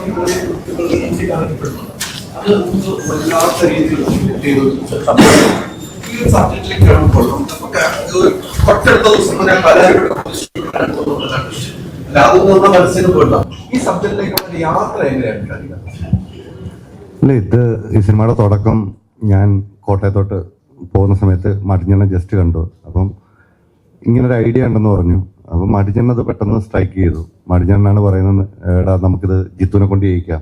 അത് നമുക്ക് വല്ലാത്ത രീതിയിൽ ഈ ഒരു സബ്ജക്റ്റിലേക്കാണ് കൊള്ളുന്നത്. തൊട്ടടുത്ത ദിവസം ഞാൻ അതൊന്നും മനസ്സിന് പോയിട്ടോ ഈ സബ്ജക്റ്റിലേക്കുള്ള യാത്ര എങ്ങനെയാണ്? അല്ല, ഈ സിനിമയുടെ തുടക്കം ഞാൻ കോട്ടയത്തോട്ട് പോകുന്ന സമയത്ത് മടിഞ്ഞണ്ണ ജസ്റ്റ് കണ്ടു. അപ്പം ഇങ്ങനൊരു ഐഡിയ ഉണ്ടെന്ന് പറഞ്ഞു. അപ്പം മടിഞ്ഞണ്ണത് പെട്ടെന്ന് സ്ട്രൈക്ക് ചെയ്തു. മടിഞ്ഞണ്ണാണ് പറയുന്നത്, എടാ നമുക്കിത് ജിത്തുവിനെ കൊണ്ട് ചെയ്യിക്കാം,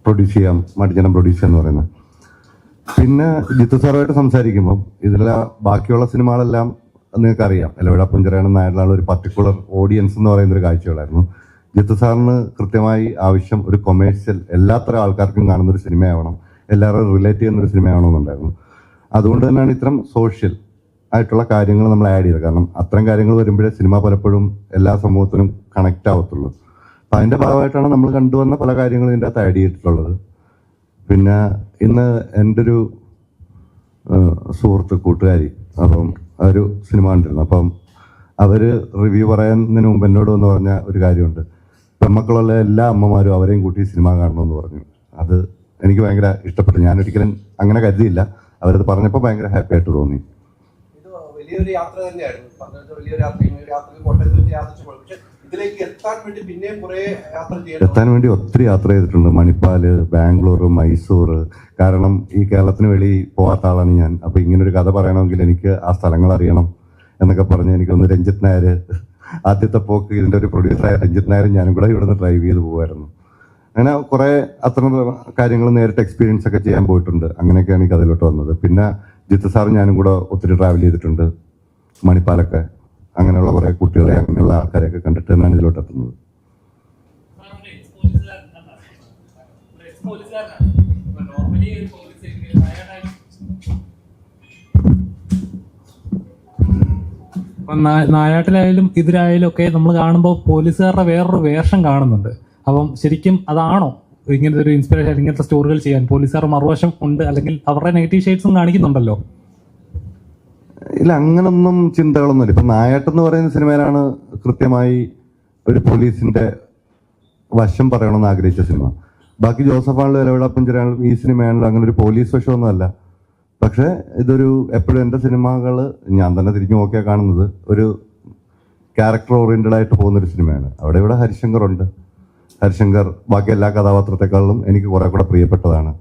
പ്രൊഡ്യൂസ് ചെയ്യാം, മടിഞ്ഞണ്ണൻ പ്രൊഡ്യൂസ് ചെയ്യാന്ന് പറയുന്നത്. പിന്നെ ജിത്തു സാറുമായിട്ട് സംസാരിക്കുമ്പം ഇതിലെ ബാക്കിയുള്ള സിനിമകളെല്ലാം നിങ്ങൾക്കറിയാം, എലവിട പുഞ്ചരയാണെന്ന നായരിലുള്ള ഒരു പർട്ടിക്കുലർ ഓഡിയൻസ് എന്ന് പറയുന്ന ഒരു കാഴ്ചകളായിരുന്നു. ജിത്തു സാറിന് കൃത്യമായി ആവശ്യം ഒരു കൊമേഴ്ഷ്യൽ, എല്ലാത്തരം ആൾക്കാർക്കും കാണുന്ന ഒരു സിനിമയാവണം, എല്ലാവരും റിലേറ്റ് ചെയ്യുന്ന ഒരു സിനിമയാവണമെന്നുണ്ടായിരുന്നു. അതുകൊണ്ട് തന്നെയാണ് ഇത്തരം സോഷ്യൽ ആയിട്ടുള്ള കാര്യങ്ങൾ നമ്മൾ ആഡ് ചെയ്തത്. കാരണം അത്തരം കാര്യങ്ങൾ വരുമ്പോഴേ സിനിമ പലപ്പോഴും എല്ലാ സമൂഹത്തിനും കണക്റ്റ് ആവത്തുള്ളൂ. അപ്പം അതിൻ്റെ ഭാഗമായിട്ടാണ് നമ്മൾ കണ്ടുവന്ന പല കാര്യങ്ങളും ഇതിൻ്റെ അകത്ത് ആഡ് ചെയ്തിട്ടുള്ളത്. പിന്നെ ഇന്ന് എൻ്റെ ഒരു സുഹൃത്ത് കൂട്ടുകാരി അപ്പം ഒരു സിനിമ കണ്ടിരുന്നു. അപ്പം അവർ റിവ്യൂ പറയുന്നതിന് മുമ്പ് എന്നോട് വന്ന് പറഞ്ഞ ഒരു കാര്യമുണ്ട്, പെൺമക്കളുള്ള എല്ലാ അമ്മമാരും അവരെയും കൂട്ടി സിനിമ കാണണമെന്ന് പറഞ്ഞു. അത് എനിക്ക് ഭയങ്കര ഇഷ്ടപ്പെട്ടു. ഞാനൊരിക്കലും അങ്ങനെ കരുതിയില്ല. അവരത് പറഞ്ഞപ്പോൾ ഭയങ്കര ഹാപ്പി ആയിട്ട് തോന്നി. വലിയൊരു യാത്ര തന്നെയായിരുന്നു. വലിയൊരു യാത്ര. ഇതിലേക്ക് എത്താൻ വേണ്ടി ഒത്തിരി യാത്ര ചെയ്തിട്ടുണ്ട്. മണിപ്പാല്, ബാംഗ്ലൂർ, മൈസൂർ. കാരണം ഈ കേരളത്തിന് വെളി പോകാത്ത ആളാണ് ഞാൻ. അപ്പൊ ഇങ്ങനൊരു കഥ പറയണമെങ്കിൽ എനിക്ക് ആ സ്ഥലങ്ങൾ അറിയണം എന്നൊക്കെ പറഞ്ഞ് എനിക്കൊന്ന് രഞ്ജിത്ത് നായർ, ആദ്യത്തെ പോക്ക് ഇതിന്റെ ഒരു പ്രൊഡ്യൂസറായ രഞ്ജിത്ത് നായരും ഞാനും കൂടെ ഇവിടുന്ന് ഡ്രൈവ് ചെയ്ത് പോകുമായിരുന്നു. അങ്ങനെ കുറെ അത്തരം കാര്യങ്ങൾ നേരിട്ട് എക്സ്പീരിയൻസ് ഒക്കെ ചെയ്യാൻ പോയിട്ടുണ്ട്. അങ്ങനെയൊക്കെയാണ് ഈ കഥയിലോട്ട് വന്നത്. പിന്നെ ജിത്തു സാറും ഞാനും കൂടെ ഒത്തിരി ട്രാവൽ ചെയ്തിട്ടുണ്ട്, മണിപ്പാലൊക്കെ. അങ്ങനെയുള്ള കുറെ കുട്ടികളെ, അങ്ങനെയുള്ള ആൾക്കാരെയൊക്കെ കണ്ടിട്ട് തന്നെയാണ് ഇതിലോട്ട് എത്തുന്നത്. നായാട്ടിലായാലും ഇതിലായാലും ഒക്കെ നമ്മൾ കാണുമ്പോൾ പോലീസുകാരുടെ വേറൊരു വേഷം കാണുന്നുണ്ട്. അപ്പം ശരിക്കും അതാണോ ഇങ്ങനത്തെ ഒരു ഇൻസ്പിറേഷൻ, ഇങ്ങനത്തെ സ്റ്റോറികൾ ചെയ്യാൻ? പോലീസുകാർ മറുവശം ഉണ്ട്, അല്ലെങ്കിൽ അവരുടെ നെഗറ്റീവ് ഷെയ്ഡ്സും കാണിക്കുന്നുണ്ടല്ലോ. ഇല്ല, അങ്ങനൊന്നും ചിന്തകളൊന്നുമില്ല. ഇപ്പൊ നായാട്ടെന്ന് പറയുന്ന സിനിമയിലാണ് കൃത്യമായി ഒരു പോലീസിന്റെ വശം പറയണമെന്ന് ആഗ്രഹിച്ച സിനിമ. ബാക്കി ജോസഫാണല്ലോ, എലവിട പുഞ്ചരയാണല്ലോ, ഈ സിനിമയാണല്ലോ അങ്ങനെ ഒരു പോലീസ് വശമൊന്നും അല്ല. പക്ഷെ ഇതൊരു എപ്പോഴും എൻ്റെ സിനിമകൾ ഞാൻ തന്നെ തിരിഞ്ഞു നോക്കിയാൽ കാണുന്നത് ഒരു ക്യാരക്ടർ ഓറിയന്റഡ് ആയിട്ട് പോകുന്നൊരു സിനിമയാണ്. അവിടെ ഇവിടെ ഹരിശങ്കർ ഉണ്ട്. ഹരിശങ്കർ ബാക്കി എല്ലാ കഥാപാത്രത്തെക്കാളും എനിക്ക് കുറെ കൂടെ പ്രിയപ്പെട്ടതാണ്.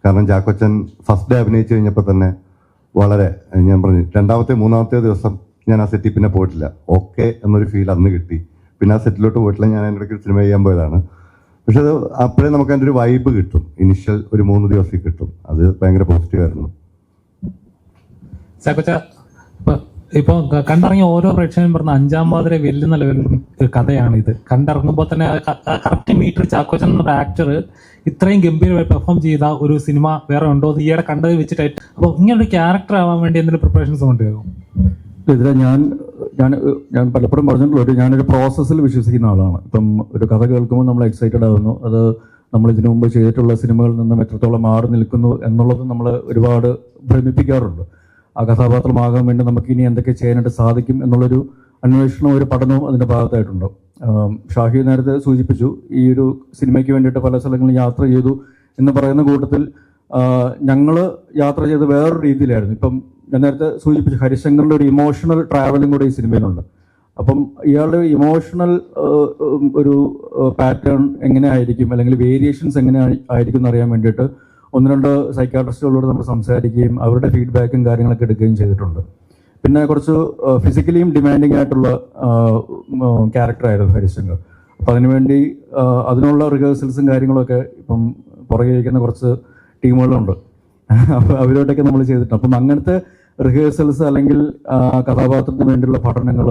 കാരണം ചാക്കോച്ചൻ ഫസ്റ്റ് ഡേ അഭിനയിച്ചു കഴിഞ്ഞപ്പോൾ തന്നെ വളരെ, ഞാൻ പറഞ്ഞു, രണ്ടാമത്തെ മൂന്നാമത്തെ ദിവസം ഞാൻ ആ സെറ്റിൽ പിന്നെ പോയിട്ടില്ല. ഓക്കെ എന്നൊരു ഫീൽ അന്ന് കിട്ടി. പിന്നെ ആ സെറ്റിലോട്ട് പോയിട്ടില്ല. ഞാൻ എൻ്റെ ഇടയ്ക്ക് സിനിമ ചെയ്യാൻ പോയതാണ്. പക്ഷെ അത് അപ്പോഴേ നമുക്ക് അതിൻ്റെ ഒരു വൈബ് കിട്ടും. ഇനിഷ്യൽ ഒരു 3 ദിവസം കിട്ടും. അത് ഭയങ്കര പോസിറ്റീവായിരുന്നു. ചാക്കോച്ച, ഇപ്പൊ കണ്ടിറങ്ങിയ ഓരോ പ്രേക്ഷകനും പറഞ്ഞ 5-ാം പാതിരെ വെല്ലുന്ന ലെവലിൽ കഥയാണ് ഇത്. കണ്ടിറങ്ങുമ്പോൾ തന്നെ കറക്റ്റ് മീറ്റർ ചാക്കോച്ചൻ എന്ന ആക്ടർ ഇത്രയും ഗംഭീരമായി പെർഫോം ചെയ്ത ഒരു സിനിമ വേറെ ഉണ്ടോ എന്ന് ഈയിടെ കണ്ടത് വെച്ചിട്ടായിട്ട്. അപ്പൊ ഇങ്ങനൊരു ക്യാരക്ടർ ആവാൻ വേണ്ടി എന്തെങ്കിലും പ്രിപ്പറേഷൻസ് കൊണ്ടുവരും? ഇതിലെ ഞാൻ പലപ്പോഴും പറഞ്ഞിട്ടുള്ള ഞാനൊരു പ്രോസസ്സിൽ വിശ്വസിക്കുന്ന ആളാണ്. ഇപ്പം ഒരു കഥ കേൾക്കുമ്പോൾ നമ്മൾ എക്സൈറ്റഡ് ആവുന്നു. അത് നമ്മൾ ഇതിനു മുമ്പ് ചെയ്തിട്ടുള്ള സിനിമകളിൽ നിന്നും എത്രത്തോളം മാറി നിൽക്കുന്നു എന്നുള്ളത് നമ്മൾ ഒരുപാട് ഭ്രമിപ്പിക്കാറുണ്ട്. ആ കഥാപാത്രമാകാൻ വേണ്ടി നമുക്ക് ഇനി എന്തൊക്കെ ചെയ്യാനായിട്ട് സാധിക്കും എന്നുള്ളൊരു അന്വേഷണവും ഒരു പഠനവും അതിൻ്റെ ഭാഗത്തായിട്ടുണ്ട്. ഷാഹി നേരത്തെ സൂചിപ്പിച്ചു, ഈ ഒരു സിനിമയ്ക്ക് വേണ്ടിയിട്ട് പല സ്ഥലങ്ങളിൽ യാത്ര ചെയ്തു എന്ന് പറയുന്ന കൂട്ടത്തിൽ ഞങ്ങൾ യാത്ര ചെയ്ത് വേറൊരു രീതിയിലായിരുന്നു. ഇപ്പം ഞാൻ നേരത്തെ സൂചിപ്പിച്ചു, ഹരിശങ്കറിൻ്റെ ഒരു ഇമോഷണൽ ട്രാവലിംഗ് കൂടെ ഈ സിനിമയിലുണ്ട്. അപ്പം ഇയാളുടെ ഇമോഷണൽ ഒരു പാറ്റേൺ എങ്ങനെ ആയിരിക്കും, അല്ലെങ്കിൽ വേരിയേഷൻസ് എങ്ങനെ ആയിരിക്കും എന്നറിയാൻ വേണ്ടിയിട്ട് 1-2 സൈക്കാട്രിസ്റ്റുകളോട് നമ്മൾ സംസാരിക്കുകയും അവരുടെ ഫീഡ്ബാക്കും കാര്യങ്ങളൊക്കെ എടുക്കുകയും ചെയ്തിട്ടുണ്ട്. പിന്നെ കുറച്ച് ഫിസിക്കലിയും ഡിമാൻഡിങ് ആയിട്ടുള്ള ക്യാരക്ടറായിരുന്നു ഹരിശങ്കർ. അപ്പം അതിനുവേണ്ടി അതിനുള്ള റിഹേഴ്സൽസും കാര്യങ്ങളൊക്കെ ഇപ്പം പുറകെ ഇരിക്കുന്ന കുറച്ച് ടീമുകളുണ്ട്. അപ്പോൾ അവരോടൊക്കെ നമ്മൾ ചെയ്തിട്ടുണ്ട്. അപ്പം അങ്ങനത്തെ റിഹേഴ്സൽസ് അല്ലെങ്കിൽ കഥാപാത്രത്തിന് വേണ്ടിയുള്ള പഠനങ്ങൾ,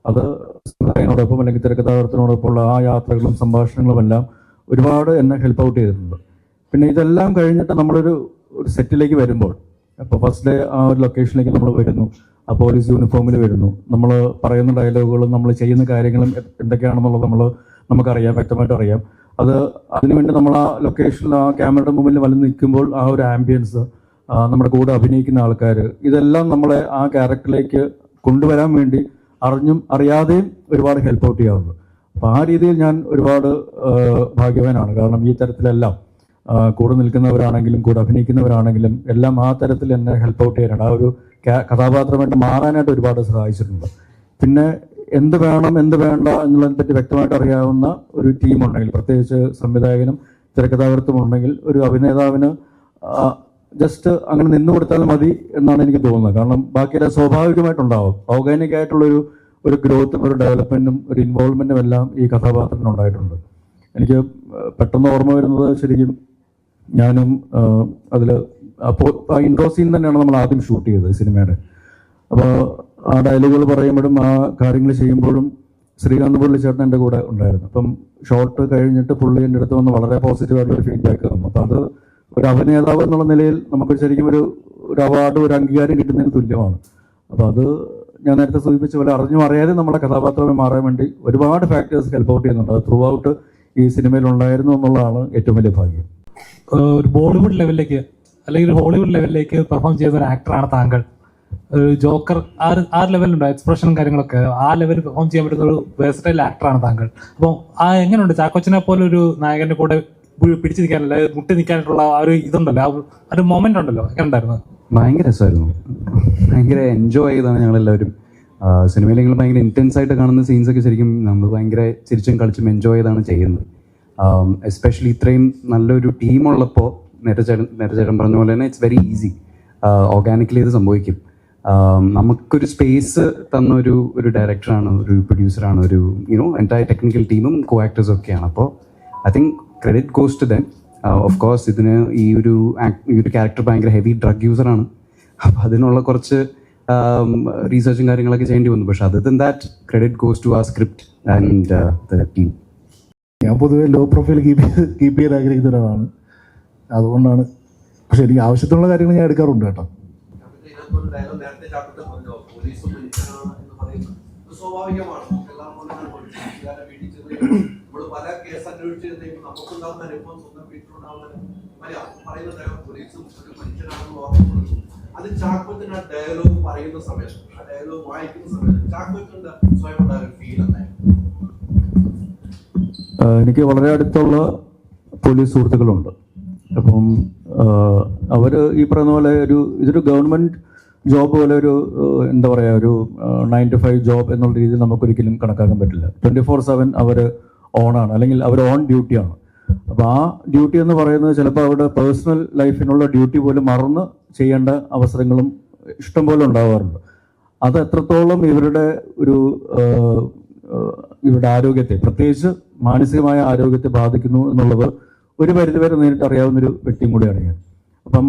അത് സംവിധായകനോടൊപ്പം അല്ലെങ്കിൽ തിരക്കഥാകൃത്തിനോടൊപ്പമുള്ള ആ യാത്രകളും സംഭാഷണങ്ങളും എല്ലാം ഒരുപാട് എന്നെ ഹെൽപ്പ് ഔട്ട് ചെയ്തിട്ടുണ്ട്. പിന്നെ ഇതെല്ലാം കഴിഞ്ഞിട്ട് നമ്മളൊരു സെറ്റിലേക്ക് വരുമ്പോൾ, അപ്പോൾ ഫസ്റ്റ് ഡേ ആ ഒരു ലൊക്കേഷനിലേക്ക് നമ്മൾ വരുന്നു, ആ പോലീസ് യൂണിഫോമിൽ വരുന്നു, നമ്മൾ പറയുന്ന ഡയലോഗുകളും നമ്മൾ ചെയ്യുന്ന കാര്യങ്ങളും എന്തൊക്കെയാണെന്നുള്ളത് നമുക്കറിയാം, വ്യക്തമായിട്ട് അറിയാം. അതിനുവേണ്ടി നമ്മൾ ആ ലൊക്കേഷനിൽ ആ ക്യാമറയുടെ മുമ്പിൽ വന്ന് നിൽക്കുമ്പോൾ ആ ഒരു ആംബിയൻസ്, നമ്മുടെ കൂടെ അഭിനയിക്കുന്ന ആൾക്കാർ, ഇതെല്ലാം നമ്മളെ ആ ക്യാരക്ടറിലേക്ക് കൊണ്ടുവരാൻ വേണ്ടി അറിഞ്ഞും അറിയാതെയും ഒരുപാട് ഹെൽപ്പ് ഔട്ട് ചെയ്യാറുണ്ട്. അപ്പോൾ ആ രീതിയിൽ ഞാൻ ഒരുപാട് ഭാഗ്യവാനാണ്. കാരണം ഈ തരത്തിലെല്ലാം കൂടെ നിൽക്കുന്നവരാണെങ്കിലും കൂടെ അഭിനയിക്കുന്നവരാണെങ്കിലും എല്ലാം ആ തരത്തിൽ എന്നെ ഹെൽപ്പ് ഔട്ട് ചെയ്യാനാണ്, ആ ഒരു കഥാപാത്രമായിട്ട് മാറാനായിട്ട് ഒരുപാട് സഹായിച്ചിട്ടുണ്ട്. പിന്നെ എന്ത് വേണം എന്ത് വേണ്ട എന്നുള്ളതിനെ പറ്റി വ്യക്തമായിട്ട് അറിയാവുന്ന ഒരു ടീമുണ്ടെങ്കിൽ, പ്രത്യേകിച്ച് സംവിധായകനും തിരക്കഥാകൃത്തും ഉണ്ടെങ്കിൽ, ഒരു അഭിനേതാവിന് ജസ്റ്റ് അങ്ങനെ നിന്നു കൊടുത്താൽ മതി എന്നാണ് എനിക്ക് തോന്നുന്നത്. കാരണം ബാക്കിയെല്ലാം സ്വാഭാവികമായിട്ടുണ്ടാവും. ഓർഗാനിക് ആയിട്ടുള്ളൊരു ഗ്രോത്തും ഒരു ഡെവലപ്മെൻറ്റും ഒരു ഇൻവോൾവ്മെൻറ്റും എല്ലാം ഈ കഥാപാത്രത്തിന് ഉണ്ടായിട്ടുണ്ട്. എനിക്ക് പെട്ടെന്ന് ഓർമ്മ വരുന്നത്, ശരിക്കും ഞാനും അതിൽ അപ്പോൾ ആ ഇൻട്രോ സീൻ തന്നെയാണ് നമ്മൾ ആദ്യം ഷൂട്ട് ചെയ്തത് സിനിമയുടെ. അപ്പോൾ ആ ഡയലോഗുകൾ പറയുമ്പോഴും ആ കാര്യങ്ങൾ ചെയ്യുമ്പോഴും ശ്രീകാന്ത് പുള്ളിച്ചേട്ടൻ എൻ്റെ കൂടെ ഉണ്ടായിരുന്നു. അപ്പം ഷോട്ട് കഴിഞ്ഞിട്ട് പുള്ളി എൻ്റെ അടുത്ത് വന്ന് വളരെ പോസിറ്റീവായിട്ടുള്ളൊരു ഫീഡ്ബാക്ക് തന്നു. അപ്പം അത് ഒരു അഭിനേതാവ് എന്നുള്ള നിലയിൽ നമുക്ക് ശരിക്കും ഒരു അവാർഡ്, ഒരു അംഗീകാരം കിട്ടുന്നതിന് തുല്യമാണ്. അപ്പോൾ അത് ഞാൻ നേരത്തെ സൂചിപ്പിച്ച പോലെ അറിഞ്ഞും അറിയാതെ നമ്മുടെ കഥാപാത്രമായി മാറാൻ വേണ്ടി ഒരുപാട് ഫാക്ടേഴ്സ് ഹെൽപ്പ് ഔട്ട് ചെയ്യുന്നുണ്ട്. അത് ത്രൂ ഔട്ട് ഈ സിനിമയിൽ ഉണ്ടായിരുന്നു എന്നുള്ളതാണ് ഏറ്റവും വലിയ ഭാഗ്യം. ഒരു ബോളിവുഡ് ലെവലിലേക്ക് അല്ലെങ്കിൽ ഒരു ഹോളിവുഡ് ലെവലിലേക്ക് പെർഫോം ചെയ്ത ഒരു ആക്ടറാണ് താങ്കൾ. ജോക്കർ ആ ലെവലുണ്ടോ, എക്സ്പ്രഷനും കാര്യങ്ങളൊക്കെ ആ ലെവലിൽ പെർഫോം ചെയ്യാൻ പറ്റുന്ന ഒരു വേഴ്സറ്റൈൽ ആക്ടറാണ് താങ്കൾ. അപ്പോൾ ആ എങ്ങനെയുണ്ട് ചാക്കോച്ചനെ പോലെ ഒരു നായകന്റെ കൂടെ പിടിച്ചു നിൽക്കാനല്ല, മുട്ടി നിൽക്കാനായിട്ടുള്ള ആ ഒരു ഇതുണ്ടല്ലോ, ആ ഒരു മൊമെന്റ് ഉണ്ടല്ലോ, എങ്ങനെ ഉണ്ടായിരുന്നു? ഭയങ്കര രസമായിരുന്നു. ഭയങ്കര എൻജോയ് ചെയ്താണ് ഞങ്ങളെല്ലാവരും. സിനിമയിൽ നിങ്ങൾ ഭയങ്കര ഇൻറ്റൻസ് ആയിട്ട് കാണുന്ന സീൻസൊക്കെ ശരിക്കും നമ്മൾ ഭയങ്കര ചിരിച്ചും കളിച്ചും എൻജോയ് ചെയ്താണ് ചെയ്യുന്നത്. എസ്പെഷ്യലി ഇത്രയും നല്ലൊരു ടീമുള്ളപ്പോൾ നേരത്തെ ചേട്ടൻ പറഞ്ഞ പോലെ തന്നെ ഇറ്റ്സ് വെരി ഈസി, ഓർഗാനിക്കലി ഇത് സംഭവിക്കും. നമുക്കൊരു സ്പേസ് തന്ന ഒരു ഡയറക്ടറാണ്, ഒരു പ്രൊഡ്യൂസറാണ്, ഒരു എൻറ്റയർ ടെക്നിക്കൽ ടീമും കോ ആക്ടേഴ്സും ഒക്കെയാണ്. അപ്പോൾ I think credit goes to them. Of course ഇതിന് ഈ ഒരു ക്യാരക്ടർ ഭയങ്കര ഹെവി ഡ്രഗ് യൂസറാണ്. അപ്പോൾ അതിനുള്ള കുറച്ച് റീസെർച്ചും കാര്യങ്ങളൊക്കെ ചെയ്യേണ്ടി വന്നു. പക്ഷെ other than that credit goes to ആ സ്ക്രിപ്റ്റ് ആൻഡ് ദ ടീം. ഞാൻ പൊതുവെ ലോ പ്രൊഫൈൽ കീപ്പ് ചെയ്യാൻ ആഗ്രഹിക്കുന്ന ഒരാളാണ്. അതുകൊണ്ടാണ്. പക്ഷെ എനിക്ക് ആവശ്യത്തിനുള്ള കാര്യങ്ങൾ ഞാൻ എടുക്കാറുണ്ട് കേട്ടോ. സ്വാഭാവികമാണ്. പല കേസ് അന്വേഷിച്ച് നമുക്കുണ്ടാകുന്ന അനുഭവം സ്വന്തം വീട്ടിലുണ്ടാകുന്ന പറയുന്ന പോലീസും ഒരു മനുഷ്യനാണെന്ന് ഓർമ്മപ്പെടുന്നു. അത് ചാക്കോച്ചൻ ആ ഡയലോഗ് പറയുന്ന സമയത്ത്, ആ ഡയലോഗ് വായിക്കുന്ന സമയത്ത് ചാക്കോച്ചന്റെ സ്വയം ഉണ്ടായ ഫീൽ എന്തായിരുന്നു? എനിക്ക് വളരെ അടുത്തുള്ള പോലീസ് സുഹൃത്തുക്കളുണ്ട്. അപ്പം അവർ ഈ പറയുന്ന പോലെ ഇതൊരു ഗവൺമെൻറ് ജോബ് പോലെ എന്താ പറയുക, ഒരു 9 to 5 ജോബ് എന്നുള്ള രീതിയിൽ നമുക്കൊരിക്കലും കണക്കാക്കാൻ പറ്റില്ല. 24/7 അവർ ഓണാണ്, അല്ലെങ്കിൽ അവർ ഓൺ ഡ്യൂട്ടിയാണ്. അപ്പോൾ ആ ഡ്യൂട്ടി എന്ന് പറയുന്നത് ചിലപ്പോൾ അവരുടെ പേഴ്സണൽ ലൈഫിനുള്ള ഡ്യൂട്ടി പോലും മറന്ന് ചെയ്യേണ്ട അവസരങ്ങളും ഇഷ്ടം പോലെ ഉണ്ടാവാറുണ്ട്. അത് എത്രത്തോളം ഇവരുടെ ആരോഗ്യത്തെ, പ്രത്യേകിച്ച് മാനസികമായ ആരോഗ്യത്തെ ബാധിക്കുന്നു എന്നുള്ളത് ഒരു പരിധിവരെ നേരിട്ട് അറിയാവുന്നൊരു വ്യക്തിയും കൂടിയാണ് ഞാൻ. അപ്പം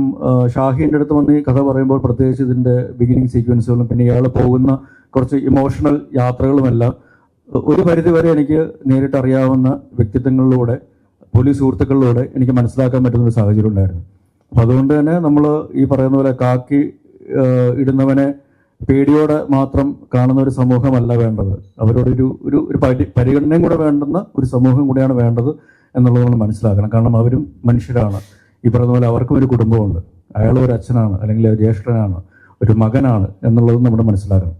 ഷാഹിൻ്റെ അടുത്ത് വന്ന് ഈ കഥ പറയുമ്പോൾ പ്രത്യേകിച്ച് ഇതിൻ്റെ ബിഗിനിങ് സീക്വൻസുകളും പിന്നെ ഇയാൾ പോകുന്ന കുറച്ച് ഇമോഷണൽ യാത്രകളുമെല്ലാം ഒരു പരിധിവരെ എനിക്ക് നേരിട്ട് അറിയാവുന്ന വ്യക്തിത്വങ്ങളിലൂടെ, പോലീസ് സുഹൃത്തുക്കളിലൂടെ എനിക്ക് മനസ്സിലാക്കാൻ പറ്റുന്ന ഒരു സാഹചര്യം ഉണ്ടായിരുന്നു. അപ്പം അതുകൊണ്ട് തന്നെ നമ്മൾ ഈ പറയുന്ന പോലെ കാക്കി ഇടുന്നവനെ പേടിയോടെ മാത്രം കാണുന്ന ഒരു സമൂഹമല്ല വേണ്ടത്. അവരോടൊരു പരിഗണനയും കൂടെ വേണ്ടുന്ന ഒരു സമൂഹം കൂടെയാണ് വേണ്ടത് എന്നുള്ളത് നമ്മൾ മനസ്സിലാക്കണം. കാരണം അവരും മനുഷ്യരാണ്. ഈ പറയുന്ന പോലെ അവർക്കും ഒരു കുടുംബമുണ്ട്. അയാൾ ഒരു അച്ഛനാണ്, അല്ലെങ്കിൽ ഒരു ജ്യേഷ്ഠനാണ്, ഒരു മകനാണ് എന്നുള്ളത് നമ്മൾ മനസ്സിലാക്കണം.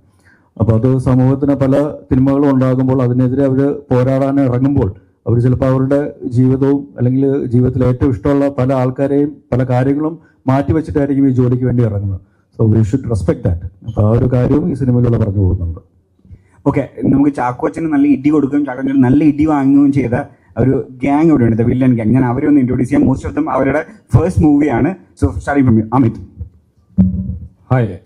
അപ്പോൾ അത് സമൂഹത്തിന് പല തിന്മകളും ഉണ്ടാകുമ്പോൾ അതിനെതിരെ അവർ പോരാടാൻ ഇറങ്ങുമ്പോൾ അവർ ചിലപ്പോൾ അവരുടെ ജീവിതവും അല്ലെങ്കിൽ ജീവിതത്തിൽ ഏറ്റവും ഇഷ്ടമുള്ള പല ആൾക്കാരെയും പല കാര്യങ്ങളും മാറ്റിവെച്ചിട്ടായിരിക്കും ഈ ജോലിക്ക് വേണ്ടി ഇറങ്ങുന്നത്. So we should respect that. അപ്പോൾ ആ ഒരു കാര്യവും ഈ സിനിമയിലൂടെ പറഞ്ഞു പോകുന്നുണ്ട്. ഓക്കെ, നമുക്ക് ചാക്കോച്ചന് നല്ല ഇടി കൊടുക്കുകയും ചാക്കോച്ചന് നല്ല ഇടി വാങ്ങുകയും ചെയ്ത ഒരു ഗ്യാങ് ഇവിടെ ഉണ്ട്, വില്ലൻ ഗ്യാങ്. ഞാൻ അവരെ ഒന്ന് ഇൻട്രോഡ്യൂസ് ചെയ്യാം. മോസ്റ്റ് ഓഫ് ദം അവരുടെ ഫസ്റ്റ് മൂവിയാണ്. So starting from Amit. Hi,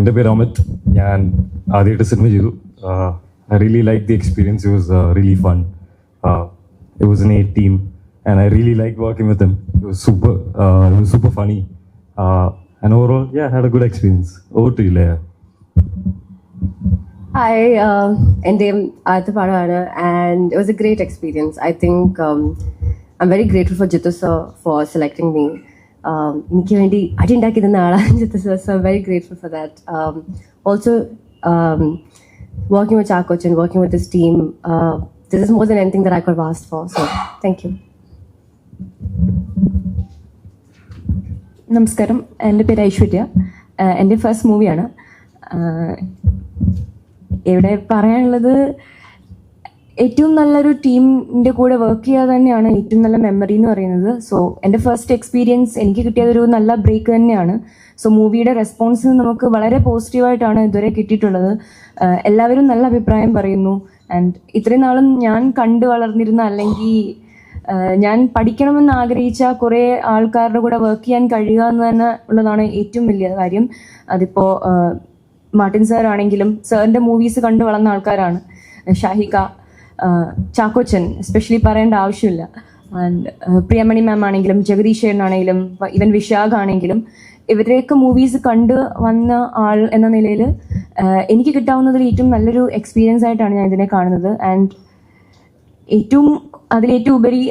എൻ്റെ പേര് അമിത്. ഞാൻ ആദ്യമായിട്ട് സിനിമ ചെയ്തു. I really liked the experience. It was really fun. It was an 8 team and I really liked working with them. It was super funny. And overall, yeah, I had a good experience. Over to you, Leah. Hi, എൻ്റെ ആദ്യത്തെ പടമാണ് and it was a great experience. I think I'm very grateful for Jittu sir for selecting me. എനിക്ക് വേണ്ടി അടിയുണ്ടാക്കി തന്ന ആളാണ് Jittu sir, so I'm very grateful for that. Also, working with Chakochan, working with this team, this is more than anything that I could have asked for. So, thank you. നമസ്കാരം, എൻ്റെ പേര് ഐശ്വര്യ. എൻ്റെ first മൂവിയാണ്. ഇവിടെ പറയാനുള്ളത് ഏറ്റവും നല്ലൊരു ടീമിൻ്റെ കൂടെ വർക്ക് ചെയ്യുക തന്നെയാണ് ഏറ്റവും നല്ല മെമ്മറി എന്ന് പറയുന്നത്. സോ എൻ്റെ ഫസ്റ്റ് എക്സ്പീരിയൻസ് എനിക്ക് കിട്ടിയതൊരു നല്ല ബ്രേക്ക് തന്നെയാണ്. സോ മൂവിയുടെ റെസ്പോൺസ് നമുക്ക് വളരെ പോസിറ്റീവായിട്ടാണ് ഇതുവരെ കിട്ടിയിട്ടുള്ളത്. എല്ലാവരും നല്ല അഭിപ്രായം പറയുന്നു. ആൻഡ് ഇത്രയും നാളും ഞാൻ കണ്ടു വളർന്നിരുന്ന അല്ലെങ്കിൽ ഞാൻ പഠിക്കണമെന്ന് ആഗ്രഹിച്ച കുറേ ആൾക്കാരുടെ കൂടെ വർക്ക് ചെയ്യാൻ കഴിയുക എന്ന് തന്നെ ഉള്ളതാണ് ഏറ്റവും വലിയ കാര്യം. അതിപ്പോൾ മാർട്ടിൻ സാർ ആണെങ്കിലും സാറിൻ്റെ മൂവീസ് കണ്ടു വളർന്ന ആൾക്കാരാണ്. ഷാഹിക, ചാക്കോച്ചൻ എസ്പെഷ്യലി പറയേണ്ട ആവശ്യമില്ല. ആൻഡ് പ്രിയമണി മാം ആണെങ്കിലും ജഗദീഷ് ചേട്ടനാണെങ്കിലും ഈവൻ വിശാഖ് ആണെങ്കിലും ഇവരുടെയൊക്കെ മൂവീസ് കണ്ട് വന്ന ആൾ എന്ന നിലയിൽ എനിക്ക് കിട്ടാവുന്നതിൽ ഏറ്റവും നല്ലൊരു എക്സ്പീരിയൻസ് ആയിട്ടാണ് ഞാൻ ഇതിനെ കാണുന്നത്. ആൻഡ് അതിലേറ്റവും ഉപരി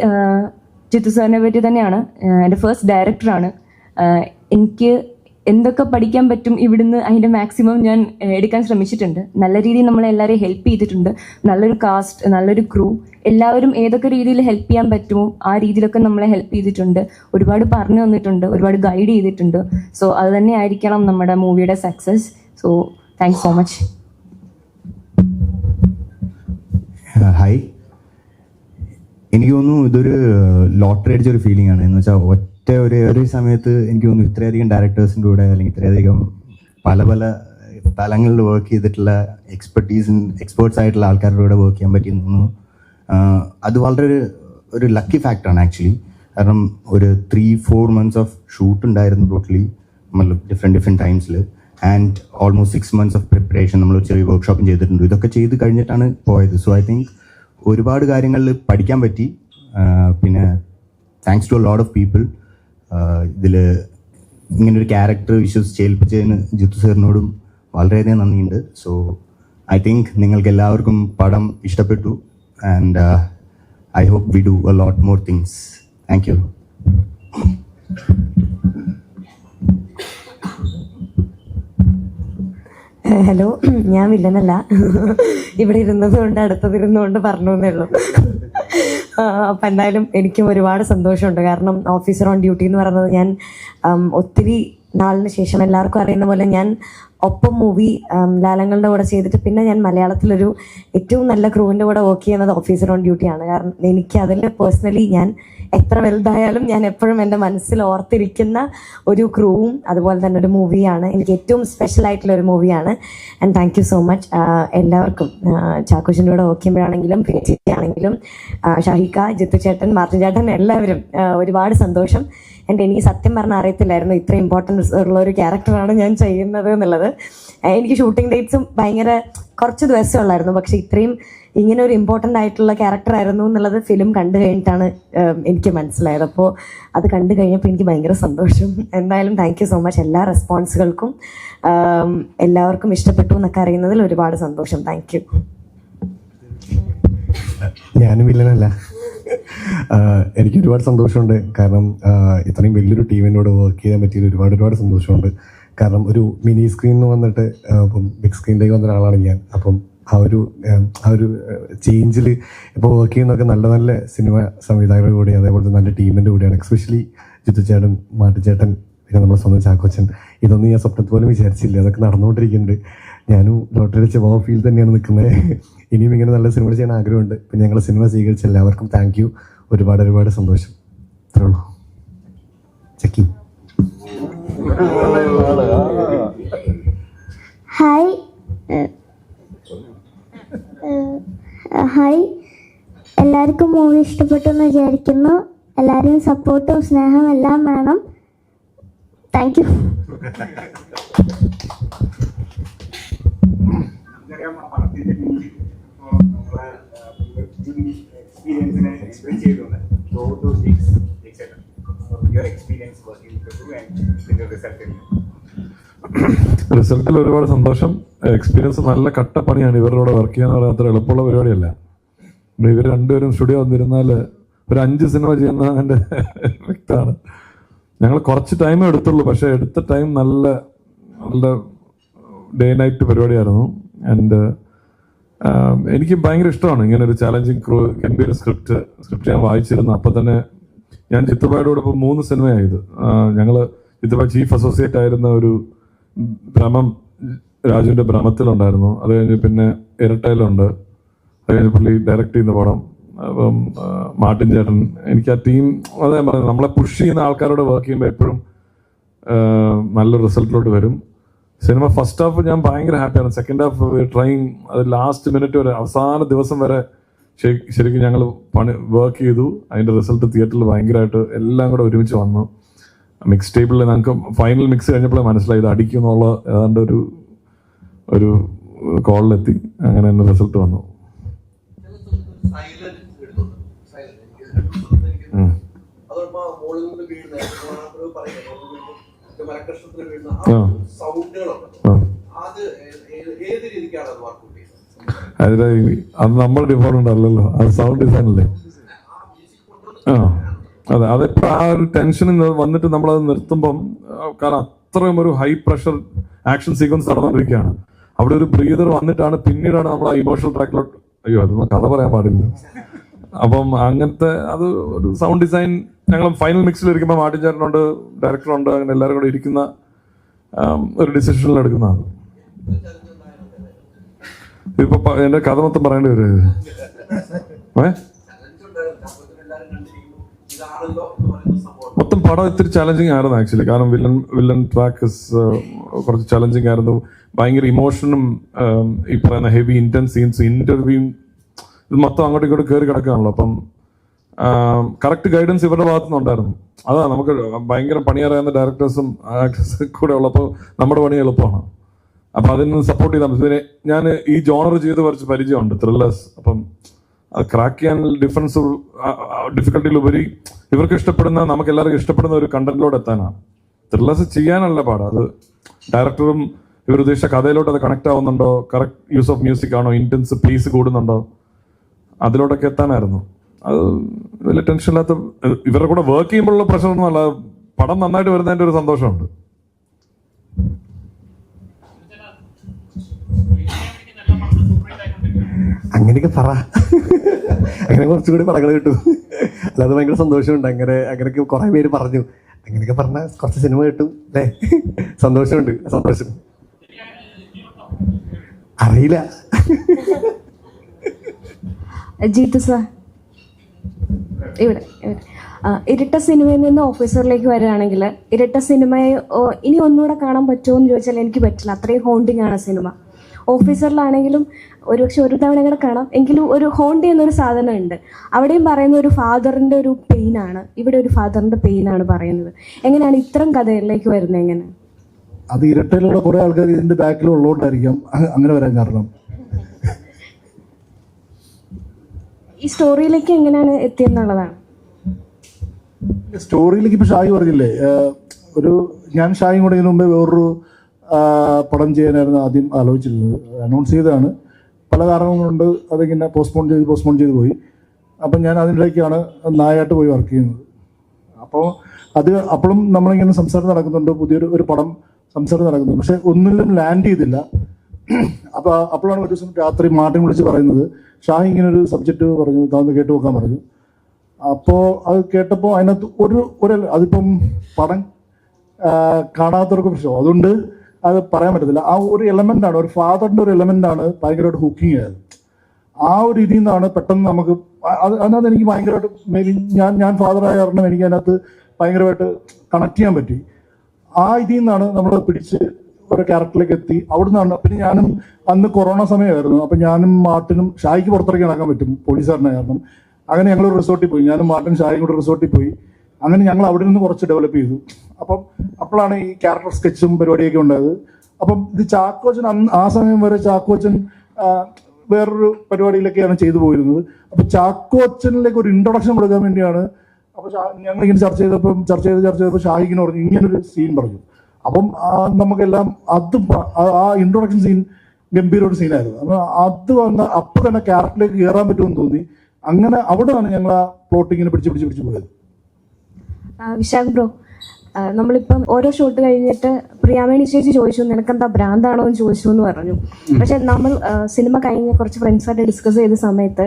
ജിത്തു സാറിനെ പറ്റി തന്നെയാണ്. എൻ്റെ ഫസ്റ്റ് ഡയറക്ടറാണ്. എനിക്ക് എന്തൊക്കെ പഠിക്കാൻ പറ്റും ഇവിടുന്ന് അതിൻ്റെ മാക്സിമം ഞാൻ എടുക്കാൻ ശ്രമിച്ചിട്ടുണ്ട്. നല്ല രീതിയിൽ നമ്മളെല്ലാവരെയും ഹെൽപ്പ് ചെയ്തിട്ടുണ്ട്. നല്ലൊരു കാസ്റ്റ്, നല്ലൊരു ക്രൂ, എല്ലാവരും ഏതൊക്കെ രീതിയിൽ ഹെൽപ്പ് ചെയ്യാൻ പറ്റുമോ ആ രീതിയിലൊക്കെ നമ്മളെ ഹെൽപ്പ് ചെയ്തിട്ടുണ്ട്. ഒരുപാട് പറഞ്ഞു തന്നിട്ടുണ്ട്, ഒരുപാട് ഗൈഡ് ചെയ്തിട്ടുണ്ട്. സോ അത് തന്നെ ആയിരിക്കണം നമ്മുടെ മൂവിയുടെ success. So thanks so much. Hi, എനിക്ക് തോന്നുന്നു ഇതൊരു ലോട്ടറി അടിച്ചൊരു ഫീലിംഗ് ആണ്. എന്ന് വെച്ചാൽ ഒരേ സമയത്ത് എനിക്ക് തോന്നുന്നു ഇത്രയധികം ഡയറക്ടേഴ്സിൻ്റെ കൂടെ അല്ലെങ്കിൽ ഇത്രയധികം പല സ്ഥലങ്ങളിൽ വർക്ക് ചെയ്തിട്ടുള്ള എക്സ്പേർട്സ് ആയിട്ടുള്ള ആൾക്കാരുടെ കൂടെ വർക്ക് ചെയ്യാൻ പറ്റി തോന്നുന്നു. അത് വളരെ ഒരു ലക്കി ഫാക്ടറാണ് ആക്ച്വലി. കാരണം ഒരു 3-4 months ഓഫ് ഷൂട്ട് ഉണ്ടായിരുന്നു ടോട്ടലി നമ്മൾ ഡിഫറെൻറ്റ് ടൈംസിൽ. And almost 6 months of preparation നമ്മൾ ചെറിയ വർക്ക്ഷോപ്പും ചെയ്തിട്ടുണ്ട്. ഇതൊക്കെ ചെയ്ത് കഴിഞ്ഞിട്ടാണ് പോയത്. സോ ഐ തിങ്ക് ഒരുപാട് കാര്യങ്ങളിൽ പഠിക്കാൻ പറ്റി. പിന്നെ thanks to a lot of people. ഇതിൽ ഇങ്ങനൊരു ക്യാരക്ടർ വിശ്വസിച്ച് ഏൽപ്പിച്ചതിന് ജിത്തു സാറിനോടും വളരെയധികം നന്ദിയുണ്ട്. സോ ഐ തിങ്ക് നിങ്ങൾക്ക് എല്ലാവർക്കും പടം ഇഷ്ടപ്പെട്ടു. And I hope we do a lot more things. Thank you. Hello, ഞാൻ വില്ലനല്ല. ഇവിടെ ഇരുന്നത് കൊണ്ട് അടുത്തതിരുന്നുകൊണ്ട് പറഞ്ഞു എന്നേ ഉള്ളൂ. അപ്പം എന്തായാലും എനിക്കും ഒരുപാട് സന്തോഷമുണ്ട്. കാരണം ഓഫീസർ ഓൺ ഡ്യൂട്ടി എന്ന് പറയുന്നത് ഞാൻ ഒത്തിരി നാളിന് ശേഷം, എല്ലാവർക്കും അറിയുന്ന പോലെ ഞാൻ ഒപ്പം മൂവി ലാലങ്ങളുടെ കൂടെ ചെയ്തിട്ട് പിന്നെ ഞാൻ മലയാളത്തിലൊരു ഏറ്റവും നല്ല ക്രൂവിൻ്റെ കൂടെ വർക്ക് ചെയ്യുന്നത് ഓഫീസർ ഓൺ ഡ്യൂട്ടിയാണ്. കാരണം എനിക്ക് അതിൽ പേഴ്സണലി ഞാൻ എത്ര വലുതായാലും ഞാൻ എപ്പോഴും എൻ്റെ മനസ്സിൽ ഓർത്തിരിക്കുന്ന ഒരു ക്രൂവും അതുപോലെ തന്നെ ഒരു മൂവിയാണ്. എനിക്ക് ഏറ്റവും സ്പെഷ്യൽ ആയിട്ടുള്ള ഒരു മൂവിയാണ്. And thank you so much എല്ലാവർക്കും. ചാക്കോച്ചിൻ്റെ കൂടെ വർക്ക് ചെയ്യുമ്പോഴാണെങ്കിലും ചേച്ചി ആണെങ്കിലും ഷാഹിക, ജിത്തു ചേട്ടൻ, മാർട്ടിൻ ചേട്ടൻ, എല്ലാവരും ഒരുപാട് സന്തോഷം. എനിക്ക് സത്യം പറഞ്ഞാൽ അറിയത്തില്ലായിരുന്നു ഇത്ര ഇമ്പോർട്ടൻസ് ഉള്ള ഒരു ക്യാരക്ടറാണ് ഞാൻ ചെയ്യുന്നത് എന്നുള്ളത്. എനിക്ക് ഷൂട്ടിംഗ് ഡേറ്റ്സും ഭയങ്കര കുറച്ച് ദിവസമേ ഉള്ളായിരുന്നു. പക്ഷെ ഇത്രയും ഇങ്ങനെ ഒരു ഇമ്പോർട്ടൻ്റ് ആയിട്ടുള്ള ക്യാരക്ടറായിരുന്നു എന്നുള്ളത് ഫിലിം കണ്ടു കഴിഞ്ഞിട്ടാണ് എനിക്ക് മനസ്സിലായത്. അപ്പോൾ അത് കണ്ടു കഴിഞ്ഞപ്പോൾ എനിക്ക് ഭയങ്കര സന്തോഷം. എന്തായാലും താങ്ക് യു സോ മച്ച് എല്ലാ റെസ്പോൺസുകൾക്കും. എല്ലാവർക്കും ഇഷ്ടപ്പെട്ടു എന്നൊക്കെ അറിയുന്നതിൽ ഒരുപാട് സന്തോഷം. Thank you. ഞാനും വില്ലനല്ല. എനിക്ക് ഒരുപാട് സന്തോഷമുണ്ട്. കാരണം ഇത്രയും വലിയൊരു ടീമിനോട് വർക്ക് ചെയ്യാൻ പറ്റിയത് ഒരുപാട് സന്തോഷമുണ്ട്. കാരണം ഒരു മിനി സ്ക്രീനിൽ വന്നിട്ട് ഇപ്പം ബിഗ് സ്ക്രീനിലേക്ക് വന്ന ഒരാളാണ് ഞാൻ. അപ്പം ആ ഒരു ചേഞ്ചിൽ ഇപ്പോൾ വർക്ക് ചെയ്യുന്നതൊക്കെ നല്ല സിനിമ സംവിധായകരുടെ കൂടെ അതേപോലെ നല്ല ടീമിൻ്റെ കൂടെയാണ്. എക്സ്പെഷ്യലി ജിത്തു ചേട്ടൻ, മാട്ടി ചേട്ടൻ, പിന്നെ നമ്മുടെ സ്വന്തം ചാക്കോച്ചൻ. ഇതൊന്നും ഞാൻ സ്വപ്നത്തിൽ പോലും വിചാരിച്ചില്ല. അതൊക്കെ നടന്നുകൊണ്ടിരിക്കുന്നുണ്ട്. ഞാനും ലോട്ടറി അടിച്ച ഫീൽ തന്നെയാണ് നിൽക്കുന്നത്. ഇനിയും ഇങ്ങനെ നല്ല സിനിമ ചെയ്യാൻ ആഗ്രഹമുണ്ട്. പിന്നെ ഞങ്ങൾ സിനിമ സ്വീകരിച്ച എല്ലാവർക്കും താങ്ക് യു. ഒരുപാട് സന്തോഷം. അത്രേ ഉള്ളൂ. ചക്കി. ഹായ്, എല്ലാവർക്കും മൂവി ഇഷ്ടപ്പെട്ടു എന്ന് വിചാരിക്കുന്നു. എല്ലാവരെയും സപ്പോർട്ടും സ്നേഹം എല്ലാം വേണം. Thank you. റിസൾട്ടിൽ ഒരുപാട് സന്തോഷം. എക്സ്പീരിയൻസ് നല്ല കട്ടപ്പണിയാണ്. ഇവരുടെ കൂടെ വർക്ക് ചെയ്യാന്ന് പറഞ്ഞാൽ അത്ര എളുപ്പമുള്ള പരിപാടിയല്ല. ഇവർ രണ്ടുപേരും സ്റ്റുഡിയോ വന്നിരുന്നാൽ ഒരു 5 സിനിമ ചെയ്യുന്ന എൻ്റെ വ്യക്തമാണ്. ഞങ്ങൾ കുറച്ച് ടൈമേ എടുത്തുള്ളൂ. പക്ഷെ എടുത്ത ടൈം നല്ല ഡേ നൈറ്റ് പരിപാടിയായിരുന്നു. ആൻഡ് എനിക്ക് ഭയങ്കര ഇഷ്ടമാണ് ഇങ്ങനെ ഒരു ചാലഞ്ചിങ് ക്രൂ, ഗംഭീര സ്ക്രിപ്റ്റ് ഞാൻ വായിച്ചിരുന്നു. അപ്പം തന്നെ ഞാൻ ജിത്തുബായുടെ ഇപ്പോൾ 3 സിനിമയായത്. ഞങ്ങൾ ജിത്തുബായ് ചീഫ് അസോസിയേറ്റ് ആയിരുന്ന ഒരു ഭ്രമം, രാജുവിൻ്റെ ഭ്രമത്തിലുണ്ടായിരുന്നു. അത് കഴിഞ്ഞ് പിന്നെ ഇരട്ടയിലുണ്ട്. അത് കഴിഞ്ഞ് പുള്ളി ഡയറക്റ്റ് ചെയ്യുന്ന പടം. അപ്പം മാർട്ടിൻ ചേട്ടൻ, എനിക്ക് ആ ടീം അതേ പറയുന്നത്, നമ്മളെ പുഷ് ചെയ്യുന്ന ആൾക്കാരോട് വർക്ക് ചെയ്യുമ്പോൾ എപ്പോഴും നല്ലൊരു റിസൾട്ടിലോട്ട് വരും. സിനിമ ഫസ്റ്റ് ഹാഫ് ഞാൻ ഭയങ്കര ഹാപ്പിയാണ്. സെക്കൻഡ് ഹാഫ് ട്രൈങ്, അത് ലാസ്റ്റ് മിനിറ്റ് വരെ, അവസാന ദിവസം വരെ ശരിക്കും ഞങ്ങൾ വർക്ക് ചെയ്തു. അതിന്റെ റിസൾട്ട് തിയേറ്ററിൽ ഭയങ്കരമായിട്ട് എല്ലാം കൂടെ ഒരുമിച്ച് വന്നു. മിക്സ് ടേബിളിൽ ഞങ്ങൾക്ക് ഫൈനൽ മിക്സ് കഴിഞ്ഞപ്പോഴേ മനസ്സിലായി ഇത് അടിക്കും എന്നുള്ള ഏതാണ്ട് ഒരു കോളിലെത്തി. അങ്ങനെ തന്നെ റിസൾട്ട് വന്നു. അത് നമ്മുടെ ഡിപ്പാർട്ട്മെന്റ് അല്ലല്ലോ, അത് സൗണ്ട് ഡിസൈൻ അല്ലേ. അതെ, അതെപ്പോ ആ ഒരു ടെൻഷൻ വന്നിട്ട് നമ്മളത് നിർത്തുമ്പം, കാരണം അത്രയും ഒരു ഹൈ പ്രഷർ ആക്ഷൻ സീക്വൻസ് നടന്നുകൊണ്ടിരിക്കുകയാണ്. അവിടെ ഒരു ബ്രീതർ വന്നിട്ടാണ് പിന്നീടാണ് നമ്മൾ ആ ഇമോഷണൽ ട്രാക്കിലോട്ട്, അയ്യോ അതൊന്നും കഥ പറയാൻ പാടില്ല. അപ്പം അങ്ങനത്തെ അത് ഒരു സൗണ്ട് ഡിസൈൻ ഞങ്ങൾ ഫൈനൽ മിക്സിൽ ഇരിക്കുമ്പോൾ മാർട്ടിൻ ചേട്ടനുണ്ട്, ഡയറക്ടറുണ്ട്, അങ്ങനെ എല്ലാവരും കൂടെ ഇരിക്കുന്ന ഒരു ഡിസിഷനിൽ എടുക്കുന്നതാണ്. ഇപ്പൊ എന്റെ കഥ മൊത്തം പറയേണ്ടി വരും. മൊത്തം പടം ഇത്തിരി ചലഞ്ചിങ് ആയിരുന്നു ആക്ച്വലി. കാരണം വില്ലൻ ട്രാക്ക് കുറച്ച് ചലഞ്ചിങ് ആയിരുന്നു. ഭയങ്കര ഇമോഷനും ഈ പറയുന്ന ഹെവി ഇന്റൻസ് സീൻസ്, ഇന്റർവ്യൂവും, ഇത് മൊത്തം അങ്ങോട്ടും ഇങ്ങോട്ടും കയറി കിടക്കുകയാണല്ലോ. അപ്പം കറക്റ്റ് ഗൈഡൻസ് ഇവരുടെ ഭാഗത്തുനിന്നുണ്ടായിരുന്നു. അതാ നമുക്ക് ഭയങ്കര പണിയറിയാവുന്ന ഡയറക്ടേഴ്സും ആക്ടേഴ്സും കൂടെ ഉള്ളപ്പോൾ നമ്മുടെ പണി എളുപ്പമാണ്. അപ്പൊ അതിന് സപ്പോർട്ട് ചെയ്താൽ മതി. പിന്നെ ഞാൻ ഈ ജോണർ ചെയ്ത് കുറച്ച് പരിചയമുണ്ട്, ത്രില്ലേഴ്സ്. അപ്പം അത് ക്രാക്ക് ചെയ്യാൻ ഡിഫിക്കൽട്ടിയിലുപരി ഇവർക്ക് ഇഷ്ടപ്പെടുന്ന, നമുക്ക് എല്ലാവർക്കും ഇഷ്ടപ്പെടുന്ന ഒരു കണ്ടന്റിലോട്ട് എത്താനാണ്. ത്രില്ലേഴ്സ് ചെയ്യാനല്ല പാട്, അത് ഡയറക്ടറും ഇവർ ഉദ്ദേശിച്ച കഥയിലോട്ട് അത് കണക്ട് ആവുന്നുണ്ടോ, കറക്റ്റ് യൂസ് ഓഫ് മ്യൂസിക് ആണോ, ഇന്റൻസ് പേസ് കൂടുന്നുണ്ടോ, അതിലോട്ടൊക്കെ എത്താനായിരുന്നു. അത് വലിയ ടെൻഷൻ ഇല്ലാത്ത, ഇവരുടെ കൂടെ വർക്ക് ചെയ്യുമ്പോഴുള്ള പ്രഷറൊന്നും അല്ല, പടം നന്നായിട്ട് വരുന്നതിന്റെ ഒരു സന്തോഷമുണ്ട്. അങ്ങനെയൊക്കെ പറ, അങ്ങനെ കുറച്ചുകൂടി പടങ്ങൾ കിട്ടും. അല്ലാതെ ഭയങ്കര സന്തോഷമുണ്ട്. അങ്ങനെയൊക്കെ കുറെ പേര് പറഞ്ഞു, അങ്ങനെയൊക്കെ പറഞ്ഞാൽ കുറച്ച് സിനിമ കിട്ടും അല്ലേ. സന്തോഷമുണ്ട്, സന്തോഷം. അറിയില്ല. ജീത്തു സാർ ഇവിടെ ഇരട്ട സിനിമയിൽ നിന്ന് ഓഫീസറിലേക്ക് വരികയാണെങ്കിൽ, ഇരട്ട സിനിമയെ ഇനി ഒന്നുകൂടെ കാണാൻ പറ്റുമോ എന്ന് ചോദിച്ചാൽ എനിക്ക് പറ്റില്ല. അത്രയും ഹോണ്ടിങ് ആണ് സിനിമ. ഓഫീസറിലാണെങ്കിലും ഒരുപക്ഷെ ഒരു തവണ കൂടെ കാണാം, എങ്കിലും ഒരു ഹോണ്ട് ചെയ്യുന്നൊരു സാധനം ഉണ്ട്. അവിടെയും പറയുന്ന ഒരു ഫാദറിൻ്റെ ഒരു പെയിനാണ്, ഇവിടെ ഒരു ഫാദറിൻ്റെ പെയിനാണ് പറയുന്നത്. എങ്ങനെയാണ് ഇത്തരം കഥകളിലേക്ക് വരുന്നത്? എങ്ങനെ അത് ഇരട്ടയിലുള്ള കുറെ ആൾക്കാർ ഇതിന്റെ ബാക്കിൽ ഉള്ളതുകൊണ്ടായിരിക്കാം അങ്ങനെ വരാൻ കാരണം. ഈ സ്റ്റോറിയിലേക്ക് എങ്ങനെയാണ് എത്തിയെന്നുള്ളതാണ്. സ്റ്റോറിയിലേക്ക് ഇപ്പൊ ഷായി പറഞ്ഞില്ലേ, ഞാൻ ഷായും കൂടെ ഇതിനു മുമ്പേ വേറൊരു പടം ചെയ്യാനായിരുന്നു ആദ്യം ആലോചിച്ചിരുന്നത്. അനൗൺസ് ചെയ്തതാണ്, പല കാരണങ്ങളുണ്ട് അതിങ്ങനെ പോസ്റ്റ്പോൺ ചെയ്ത് പോയി. അപ്പം ഞാൻ അതിനിടയ്ക്കാണ് നായായിട്ട് പോയി വർക്ക് ചെയ്യുന്നത്. അപ്പോൾ അപ്പോഴും നമ്മളിങ്ങനെ സംസാരം നടക്കുന്നുണ്ട്, പുതിയൊരു പടം സംസാരം നടക്കുന്നുണ്ട്, പക്ഷെ ഒന്നിലും ലാൻഡ് ചെയ്തില്ല. അപ്പോഴാണ് ഒരു ദിവസം രാത്രി മാർട്ടിൻ വിളിച്ച് പറയുന്നത്, ഷാഹി ഇങ്ങനെ ഒരു സബ്ജക്റ്റ് പറഞ്ഞു, താന്ന് കേട്ട് നോക്കാൻ പറഞ്ഞു. അപ്പോൾ അത് കേട്ടപ്പോൾ അതിനകത്ത് അതിപ്പം പടം കാണാത്തവർക്ക് പ്രശ്നം, അതുകൊണ്ട് അത് പറയാൻ പറ്റത്തില്ല. ആ ഒരു എലമെന്റാണ്, ഒരു ഫാദറിന്റെ ഒരു എലമെന്റാണ് ഭയങ്കരമായിട്ട് ഹുക്കിങ് ആയത്. ആ ഒരു ഇതിൽ നിന്നാണ് പെട്ടെന്ന് നമുക്ക് അതിനകത്ത് എനിക്ക് ഭയങ്കരമായിട്ട് മേ ബി ഞാൻ ഫാദറായ കാരണം എനിക്ക് അതിനകത്ത് ഭയങ്കരമായിട്ട് കണക്ട് ചെയ്യാൻ പറ്റി. ആ ഇതിൽ നിന്നാണ് നമ്മൾ പിടിച്ച് ഒരു ക്യാരക്ടറിലേക്ക് എത്തി. അവിടെ നിന്നാണ് പിന്നെ ഞാനും അന്ന് കൊറോണ സമയമായിരുന്നു. അപ്പം ഞാനും മാർട്ടിനും ഷായിക്ക് പുറത്തേക്ക് നടക്കാൻ പറ്റും പോലീസുകാരനെ കാരണം. അങ്ങനെ ഞങ്ങൾ റിസോർട്ടിൽ പോയി, ഞാനും മാർട്ടിൻ ഷായും കൂടെ റിസോർട്ടിൽ പോയി. അങ്ങനെ ഞങ്ങൾ അവിടെ നിന്ന് കുറച്ച് ഡെവലപ്പ് ചെയ്തു. അപ്പോഴാണ് ഈ ക്യാരക്ടർ സ്കെച്ചും പരിപാടിയൊക്കെ ഉണ്ടായത്. അപ്പം ഇത് ചാക്കോച്ചൻ ആ സമയം വരെ ചാക്കോച്ചൻ വേറൊരു പരിപാടിയിലൊക്കെയാണ് ചെയ്തു പോയിരുന്നത്. അപ്പം ചാക്കോച്ചനിലേക്ക് ഒരു ഇൻട്രൊഡക്ഷൻ കൊടുക്കാൻ വേണ്ടിയാണ്. അപ്പോൾ ഞങ്ങളിങ്ങനെ ചർച്ച ചെയ്തപ്പോൾ ഷാഹി ഇങ്ങനെ പറഞ്ഞു, ഇങ്ങനൊരു സീൻ പറഞ്ഞു. അപ്പം നമുക്കെല്ലാം ആ ഇൻട്രൊഡക്ഷൻ സീൻ ഗംഭീര ഒരു സീനായിരുന്നു. അത് വന്ന് അപ്പോൾ തന്നെ ക്യാരക്ടറിലേക്ക് കയറാൻ പറ്റുമെന്ന് തോന്നി. അങ്ങനെ അവിടെയാണ് ഞങ്ങൾ ആ പ്ലോട്ടിങ്ങിനെ പിടിച്ച് പോയത്. വിശാഖ് ബ്രോ, നമ്മളിപ്പം ഓരോ ഷോട്ട് കഴിഞ്ഞിട്ട് പ്രിയാമണി ചേച്ചി ചോദിച്ചു നിനക്കെന്താ ഭ്രാന്താണോ എന്ന് ചോദിച്ചു എന്ന് പറഞ്ഞു. പക്ഷെ നമ്മൾ സിനിമ കഴിഞ്ഞ് കുറച്ച് ഫ്രണ്ട്സായിട്ട് ഡിസ്കസ് ചെയ്ത സമയത്ത്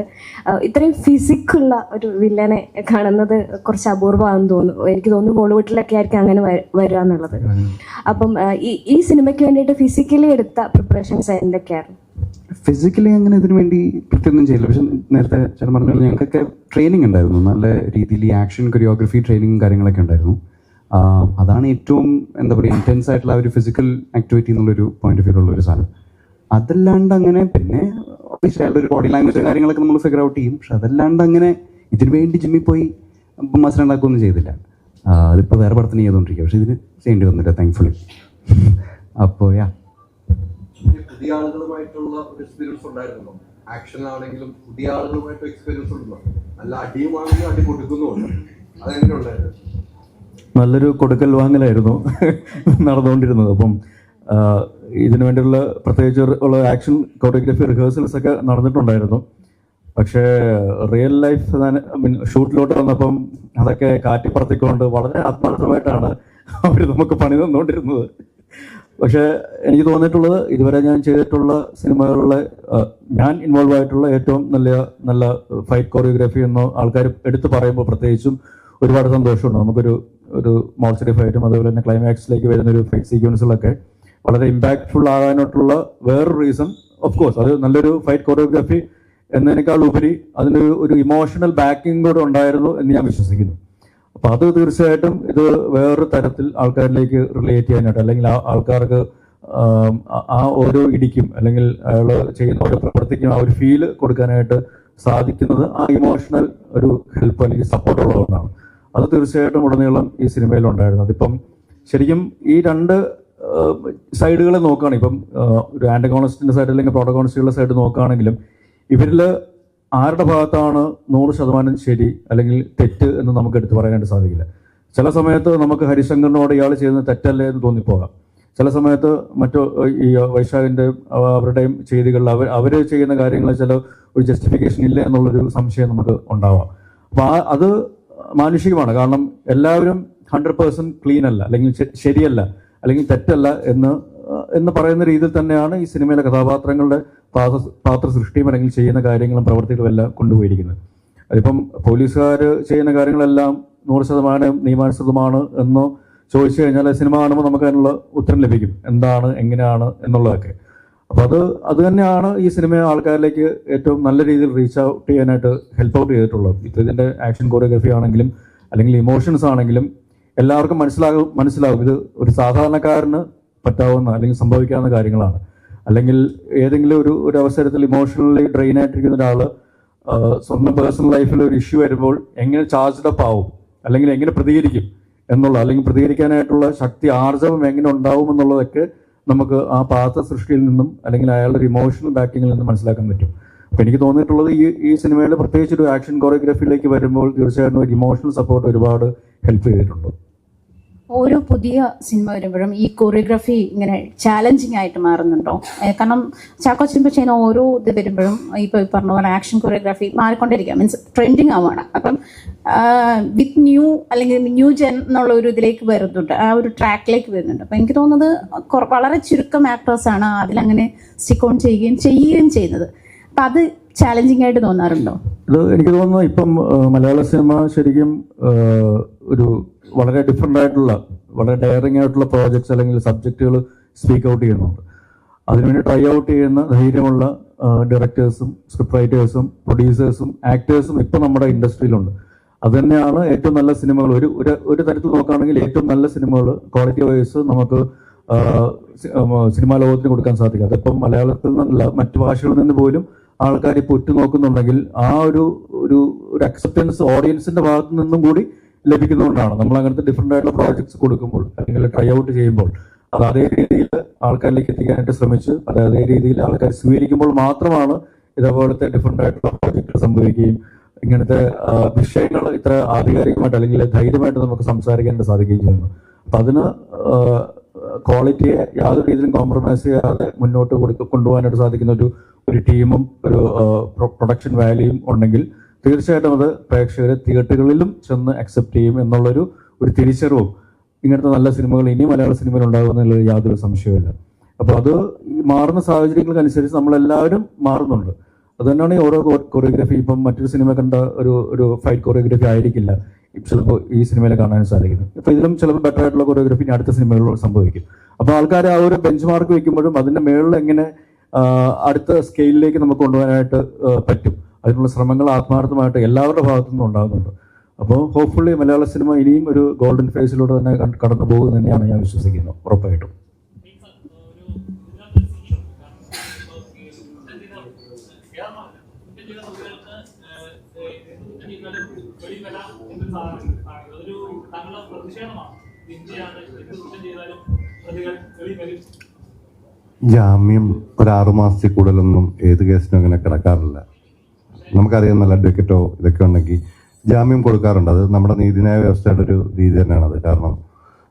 ഇത്രയും ഫിസിക്കുള്ള ഒരു വില്ലനെ കാണുന്നത് കുറച്ച് അപൂർവമാണെന്ന് തോന്നുന്നു. എനിക്ക് തോന്നുന്നു ബോളിവുഡിലൊക്കെ ആയിരിക്കും അങ്ങനെ വരിക എന്നുള്ളത്. അപ്പം ഈ സിനിമയ്ക്ക് വേണ്ടിയിട്ട് ഫിസിക്കലി എടുത്ത പ്രിപ്പറേഷൻസ് എന്തൊക്കെയായിരുന്നു? ഫിസിക്കലി അങ്ങനെ ഇതിനു വേണ്ടി പ്രത്യേകം ചെയ്യില്ല. പക്ഷെ നേരത്തെ ചില പറഞ്ഞ ഞങ്ങൾക്കൊക്കെ ട്രെയിനിങ് ഉണ്ടായിരുന്നു, നല്ല രീതിയിൽ ഈ ആക്ഷൻ കൊറിയോഗ്രഫി ട്രെയിനിങ്ങും കാര്യങ്ങളൊക്കെ ഉണ്ടായിരുന്നു. അതാണ് ഏറ്റവും എന്താ പറയുക ഇൻറ്റൻസ് ആയിട്ടുള്ള ഒരു ഫിസിക്കൽ ആക്ടിവിറ്റി എന്നുള്ളൊരു പോയിന്റ് ഓഫ് വ്യൂ ഉള്ള ഒരു സാധനം. അതല്ലാണ്ട് അങ്ങനെ പിന്നെ ഒരു ബോഡി ലാംഗ്വേജ് കാര്യങ്ങളൊക്കെ നമ്മൾ ഫിഗർ ഔട്ട് ചെയ്യും. പക്ഷെ അതല്ലാണ്ട് അങ്ങനെ ഇതിനു വേണ്ടി ജിമ്മിൽ പോയി മസിൽ ഉണ്ടാക്കുകയൊന്നും ചെയ്തില്ല. അതിപ്പോൾ വേറെ പടത്തിന് ചെയ്തുകൊണ്ടിരിക്കുക, പക്ഷെ ഇതിന് ചെയ്യേണ്ടി വന്നില്ല താങ്ക്ഫുള്ളി. അപ്പോൾ പുതിയ ആളുകളുമായിട്ടുള്ള ഒരു എക്സ്പീരിയൻസ് ഉണ്ടായിരുന്നല്ലോ, ആക്ഷൻ ആണെങ്കിലും പുതിയ ആളുകളുമായിട്ട് എക്സ്പീരിയൻസ് ഉണ്ടല്ലോ, നല്ല അടിയുമാണെങ്കിലും അടി കൊടുക്കുന്നുണ്ട്, അതെങ്ങനെ ഉണ്ടായിരുന്നു? നല്ലൊരു കൊടുക്കൽ വാങ്ങലായിരുന്നു നടന്നുകൊണ്ടിരുന്നത്. അപ്പം ഇതിനു വേണ്ടിയുള്ള പ്രത്യേകിച്ച് ഉള്ള ആക്ഷൻ കൊറിയോഗ്രഫി റിഹേഴ്സൽസ് ഒക്കെ നടന്നിട്ടുണ്ടായിരുന്നു. പക്ഷേ റിയൽ ലൈഫ് ഷൂട്ടിലോട്ട് വന്നപ്പം അതൊക്കെ കാറ്റിപ്പുറത്തേക്കൊണ്ട് വളരെ ആത്മാർത്ഥമായിട്ടാണ് അവർ നമുക്ക് പണി തന്നുകൊണ്ടിരുന്നത്. പക്ഷേ എനിക്ക് തോന്നിയിട്ടുള്ളത് ഇതുവരെ ഞാൻ ചെയ്തിട്ടുള്ള സിനിമകളിലെ ഞാൻ ഇൻവോൾവ് ആയിട്ടുള്ള ഏറ്റവും നല്ല ഫൈറ്റ് കൊറിയോഗ്രഫി എന്നോ ആൾക്കാർ എടുത്തു പറയുമ്പോൾ പ്രത്യേകിച്ചും ഒരുപാട് സന്തോഷമുണ്ട്. നമുക്കൊരു മോർച്ചറി ഫൈറ്റും അതുപോലെ തന്നെ ക്ലൈമാക്സിലേക്ക് വരുന്നൊരു ഫൈറ്റ് സീക്വൻസുകളൊക്കെ വളരെ ഇമ്പാക്ട്ഫുൾ ആകാനായിട്ടുള്ള വേറൊരു റീസൺ ഓഫ് കോഴ്സ് അത് നല്ലൊരു ഫൈറ്റ് കൊറിയോഗ്രഫി എന്നതിനേക്കാൾ ഉപരി അതിനൊരു ഒരു ഇമോഷണൽ ബാക്കിംഗ് കൂടെ ഉണ്ടായിരുന്നു എന്ന് ഞാൻ വിശ്വസിക്കുന്നു. അപ്പം അത് തീർച്ചയായിട്ടും ഇത് വേറൊരു തരത്തിൽ ആൾക്കാരിലേക്ക് റിലേറ്റ് ചെയ്യാനായിട്ട് അല്ലെങ്കിൽ ആൾക്കാർക്ക് ആ ഓരോ ഇടിക്കും അല്ലെങ്കിൽ അയാൾ ചെയ്യുന്ന ഓരോ പ്രവർത്തിക്കും ആ ഒരു ഫീല് കൊടുക്കാനായിട്ട് സാധിക്കുന്നത് ആ ഇമോഷണൽ ഒരു ഹെൽപ്പ് അല്ലെങ്കിൽ സപ്പോർട്ട് ഉള്ളതുകൊണ്ടാണ്. അത് തീർച്ചയായിട്ടും ഉടനീളം ഈ സിനിമയിലുണ്ടായിരുന്നു. അതിപ്പം ശരിക്കും ഈ രണ്ട് സൈഡുകളെ നോക്കുകയാണ്, ഇപ്പം ഒരു ആന്റഗോണിസ്റ്റിന്റെ സൈഡ് അല്ലെങ്കിൽ പ്രോട്ടഗോണിസ്റ്റുകളുടെ സൈഡ് നോക്കുകയാണെങ്കിലും ഇവരിൽ ആരുടെ ഭാഗത്താണ് 100% ശരി അല്ലെങ്കിൽ തെറ്റ് എന്ന് നമുക്ക് എടുത്തു പറയാനായിട്ട് സാധിക്കില്ല. ചില സമയത്ത് നമുക്ക് ഹരിശങ്കറിനോട് ഇയാൾ ചെയ്യുന്നത് തെറ്റല്ലേ എന്ന് തോന്നിപ്പോകാം. ചില സമയത്ത് ഈ വൈശാഖിൻ്റെയും അവരുടെയും ചെയ്തികളിൽ അവർ ചെയ്യുന്ന കാര്യങ്ങൾ ചില ഒരു ജസ്റ്റിഫിക്കേഷൻ ഇല്ല എന്നുള്ളൊരു സംശയം നമുക്ക് ഉണ്ടാവാം. അപ്പോൾ അത് മാനുഷികമാണ്. കാരണം എല്ലാവരും 100% ക്ലീൻ അല്ല അല്ലെങ്കിൽ ശരിയല്ല അല്ലെങ്കിൽ തെറ്റല്ല എന്ന് പറയുന്ന രീതിയിൽ തന്നെയാണ് ഈ സിനിമയിലെ കഥാപാത്രങ്ങളുടെ പാത്ര സൃഷ്ടിയും അല്ലെങ്കിൽ ചെയ്യുന്ന കാര്യങ്ങളും പ്രവർത്തികളും എല്ലാം കൊണ്ടുപോയിരിക്കുന്നത്. അതിപ്പം പോലീസുകാർ ചെയ്യുന്ന കാര്യങ്ങളെല്ലാം 100% നിയമാനുസൃതമാണ് എന്നോ ചോദിച്ചു കഴിഞ്ഞാൽ സിനിമ കാണുമ്പോൾ നമുക്ക് അതിനുള്ള ഉത്തരം ലഭിക്കും, എന്താണ് എങ്ങനെയാണ് എന്നുള്ളതൊക്കെ. അപ്പോൾ അത് തന്നെയാണ് ഈ സിനിമയെ ആൾക്കാരിലേക്ക് ഏറ്റവും നല്ല രീതിയിൽ റീച്ച് ഔട്ട് ചെയ്യാനായിട്ട് ഹെൽപ്പ് ഔട്ട് ചെയ്തിട്ടുള്ളത്. ഇപ്പോൾ ഇതിൻ്റെ ആക്ഷൻ കൊറിയോഗ്രഫി ആണെങ്കിലും അല്ലെങ്കിൽ ഇമോഷൻസ് ആണെങ്കിലും എല്ലാവർക്കും മനസ്സിലാകും ഇത് ഒരു സാധാരണക്കാരന് പറ്റാവുന്ന അല്ലെങ്കിൽ സംഭവിക്കാവുന്ന കാര്യങ്ങളാണ്. അല്ലെങ്കിൽ ഏതെങ്കിലും ഒരു അവസരത്തിൽ ഇമോഷണലി ഡ്രെയിൻ ആയിട്ടിരിക്കുന്ന ഒരാൾ സ്വന്തം പേഴ്സണൽ ലൈഫിൽ ഒരു ഇഷ്യൂ വരുമ്പോൾ എങ്ങനെ ചാർജ്ഡ് അപ്പ് ആവും അല്ലെങ്കിൽ എങ്ങനെ പ്രതികരിക്കും അല്ലെങ്കിൽ പ്രതികരിക്കാനായിട്ടുള്ള ശക്തി ആർജവം എങ്ങനെ ഉണ്ടാവും എന്നുള്ളതൊക്കെ നമുക്ക് ആ പാത്ര സൃഷ്ടിയിൽ നിന്നും അല്ലെങ്കിൽ അയാളുടെ ഒരു ഇമോഷണൽ ബാക്കിങ്ങിൽ നിന്നും മനസ്സിലാക്കാൻ പറ്റും. അപ്പോൾ എനിക്ക് തോന്നിയിട്ടുള്ളത് ഈ സിനിമയിൽ പ്രത്യേകിച്ച് ഒരു ആക്ഷൻ കൊറിയോഗ്രഫിയിലേക്ക് വരുമ്പോൾ തീർച്ചയായിട്ടും ഒരു ഇമോഷണൽ സപ്പോർട്ട് ഒരുപാട് ഹെൽപ്പ് ചെയ്തിട്ടുണ്ട്. ഓരോ പുതിയ സിനിമ വരുമ്പോഴും ഈ കൊറിയോഗ്രഫി ഇങ്ങനെ ചാലഞ്ചിങ് ആയിട്ട് മാറുന്നുണ്ടോ? കാരണം ചാക്കോ സിനിമ ചെയ്യുന്ന ഓരോ ഇത് വരുമ്പോഴും ഇപ്പോൾ പറഞ്ഞ പോലെ ആക്ഷൻ കൊറിയോഗ്രഫി മാറിക്കൊണ്ടിരിക്കുക, മീൻസ് ട്രെൻഡിങ് ആവുകയാണ്. അപ്പം വിത്ത് ന്യൂ അല്ലെങ്കിൽ ന്യൂ ജെൻ എന്നുള്ള ഒരു ഇതിലേക്ക് വരുന്നുണ്ട്, ആ ഒരു ട്രാക്കിലേക്ക് വരുന്നുണ്ട്. അപ്പം എനിക്ക് തോന്നുന്നത് വളരെ ചുരുക്കം ആക്ടേഴ്സാണ് അതിലങ്ങനെ സ്റ്റിക്ക് ഓൺ ചെയ്യുകയും ചെയ്യുന്നത്. അപ്പം അത് ചാലഞ്ചിങ് ആയിട്ട് തോന്നാറുണ്ടോ? ഇത് എനിക്ക് തോന്നുന്നു ഇപ്പം മലയാള സിനിമ ശരിക്കും ഒരു വളരെ ഡിഫറെൻ്റ് ആയിട്ടുള്ള വളരെ ഡയറിങ് ആയിട്ടുള്ള പ്രോജക്ട്സ് അല്ലെങ്കിൽ സബ്ജക്റ്റുകൾ സ്പീക്ക് ഔട്ട് ചെയ്യുന്നുണ്ട്. അതിനുവേണ്ടി ട്രൈ ഔട്ട് ചെയ്യുന്ന ധൈര്യമുള്ള ഡയറക്ടേഴ്സും സ്ക്രിപ്റ്റ് റൈറ്റേഴ്സും പ്രൊഡ്യൂസേഴ്സും ആക്ടേഴ്സും ഇപ്പം നമ്മുടെ ഇൻഡസ്ട്രിയിലുണ്ട്. അതുതന്നെയാണ് ഏറ്റവും നല്ല സിനിമകൾ. ഒരു തരത്തിൽ നോക്കുകയാണെങ്കിൽ ഏറ്റവും നല്ല സിനിമകൾ ക്വാളിറ്റി വൈസ് നമുക്ക് സിനിമാ ലോകത്തിന് കൊടുക്കാൻ സാധിക്കും. അതിപ്പം മലയാളത്തിൽ നിന്നല്ല മറ്റു ഭാഷകളിൽ നിന്ന് പോലും ആൾക്കാർ ഇപ്പോൾ ഉറ്റുനോക്കുന്നുണ്ടെങ്കിൽ ആ ഒരു അക്സെപ്റ്റൻസ് ഓഡിയൻസിന്റെ ഭാഗത്തു നിന്നും കൂടി ലഭിക്കുന്നതുകൊണ്ടാണ് നമ്മൾ അങ്ങനത്തെ ഡിഫറെൻ്റ് ആയിട്ടുള്ള പ്രോജക്ട്സ് കൊടുക്കുമ്പോൾ അല്ലെങ്കിൽ ട്രൈ ഔട്ട് ചെയ്യുമ്പോൾ അത് അതേ രീതിയിൽ ആൾക്കാരിലേക്ക് എത്തിക്കാനായിട്ട് ശ്രമിച്ച് അതേ രീതിയിൽ ആൾക്കാർ സ്വീകരിക്കുമ്പോൾ മാത്രമാണ് ഇതേപോലത്തെ ഡിഫറെൻ്റ് ആയിട്ടുള്ള പ്രോജക്റ്റുകൾ സംഭവിക്കുകയും ഇങ്ങനത്തെ വിഷയങ്ങൾ ഇത്ര ആധികാരികമായിട്ട് അല്ലെങ്കിൽ ധൈര്യമായിട്ട് നമുക്ക് സംസാരിക്കാനായിട്ട് സാധിക്കുകയും ചെയ്യുന്നു. അപ്പം അതിന് ക്വാളിറ്റിയെ യാതൊരു രീതിയിലും കോംപ്രമൈസ് ചെയ്യാതെ മുന്നോട്ട് കൊണ്ടുപോകാനായിട്ട് സാധിക്കുന്ന ഒരു ടീമും ഒരു പ്രൊഡക്ഷൻ വാല്യൂയും ഉണ്ടെങ്കിൽ തീർച്ചയായിട്ടും അത് പ്രേക്ഷകരെ തിയേറ്ററുകളിലും ചെന്ന് അക്സെപ്റ്റ് ചെയ്യും എന്നുള്ളൊരു തിരിച്ചറിവും ഇങ്ങനത്തെ നല്ല സിനിമകൾ ഇനി മലയാള സിനിമയിൽ ഉണ്ടാകുമെന്നുള്ള യാതൊരു സംശയവുമില്ല. അപ്പോൾ അത് മാറുന്ന സാഹചര്യങ്ങൾക്കനുസരിച്ച് നമ്മളെല്ലാവരും മാറുന്നുണ്ട്. അത് തന്നെയാണ് ഈ ഓരോ കൊറിയോഗ്രഫി. ഇപ്പം മറ്റൊരു സിനിമ കണ്ട ഒരു ഫൈറ്റ് കൊറിയോഗ്രഫി ആയിരിക്കില്ല ചിലപ്പോൾ ഈ സിനിമയിൽ കാണാൻ സാധിക്കുന്നത്. ഇപ്പോൾ ഇതിലും ചിലപ്പോൾ ബെറ്റർ ആയിട്ടുള്ള കൊറിയോഗ്രഫി അടുത്ത സിനിമകളിൽ സംഭവിക്കും. അപ്പോൾ ആൾക്കാർ ആ ഒരു ബെഞ്ച് മാർക്ക് വയ്ക്കുമ്പോഴും അതിൻ്റെ മേളിൽ എങ്ങനെ അടുത്ത സ്കെയിലിലേക്ക് നമുക്ക് കൊണ്ടുപോകാനായിട്ട് പറ്റും. അതിനുള്ള ശ്രമങ്ങൾ ആത്മാർത്ഥമായിട്ട് എല്ലാവരുടെ ഭാഗത്തു നിന്നും ഉണ്ടാകുന്നുണ്ട്. അപ്പോൾ ഹോപ്പ്ഫുള്ളി മലയാള സിനിമ ഇനിയും ഒരു ഗോൾഡൻ ഫേസിലൂടെ തന്നെ കടന്നു പോകും തന്നെയാണ് ഞാൻ വിശ്വസിക്കുന്നത്, ഉറപ്പായിട്ടും. ജാമ്യം ഒരു 6 മാസത്തിൽ കൂടുതലൊന്നും ഏത് കേസിനും അങ്ങനെ കിടക്കാറില്ല. നമുക്കറിയാം, നല്ല അഡ്വക്കേറ്റോ ഇതൊക്കെ ഉണ്ടെങ്കിൽ ജാമ്യം കൊടുക്കാറുണ്ട്. അത് നമ്മുടെ നീതിന്യായ വ്യവസ്ഥയുടെ ഒരു രീതി തന്നെയാണത്. കാരണം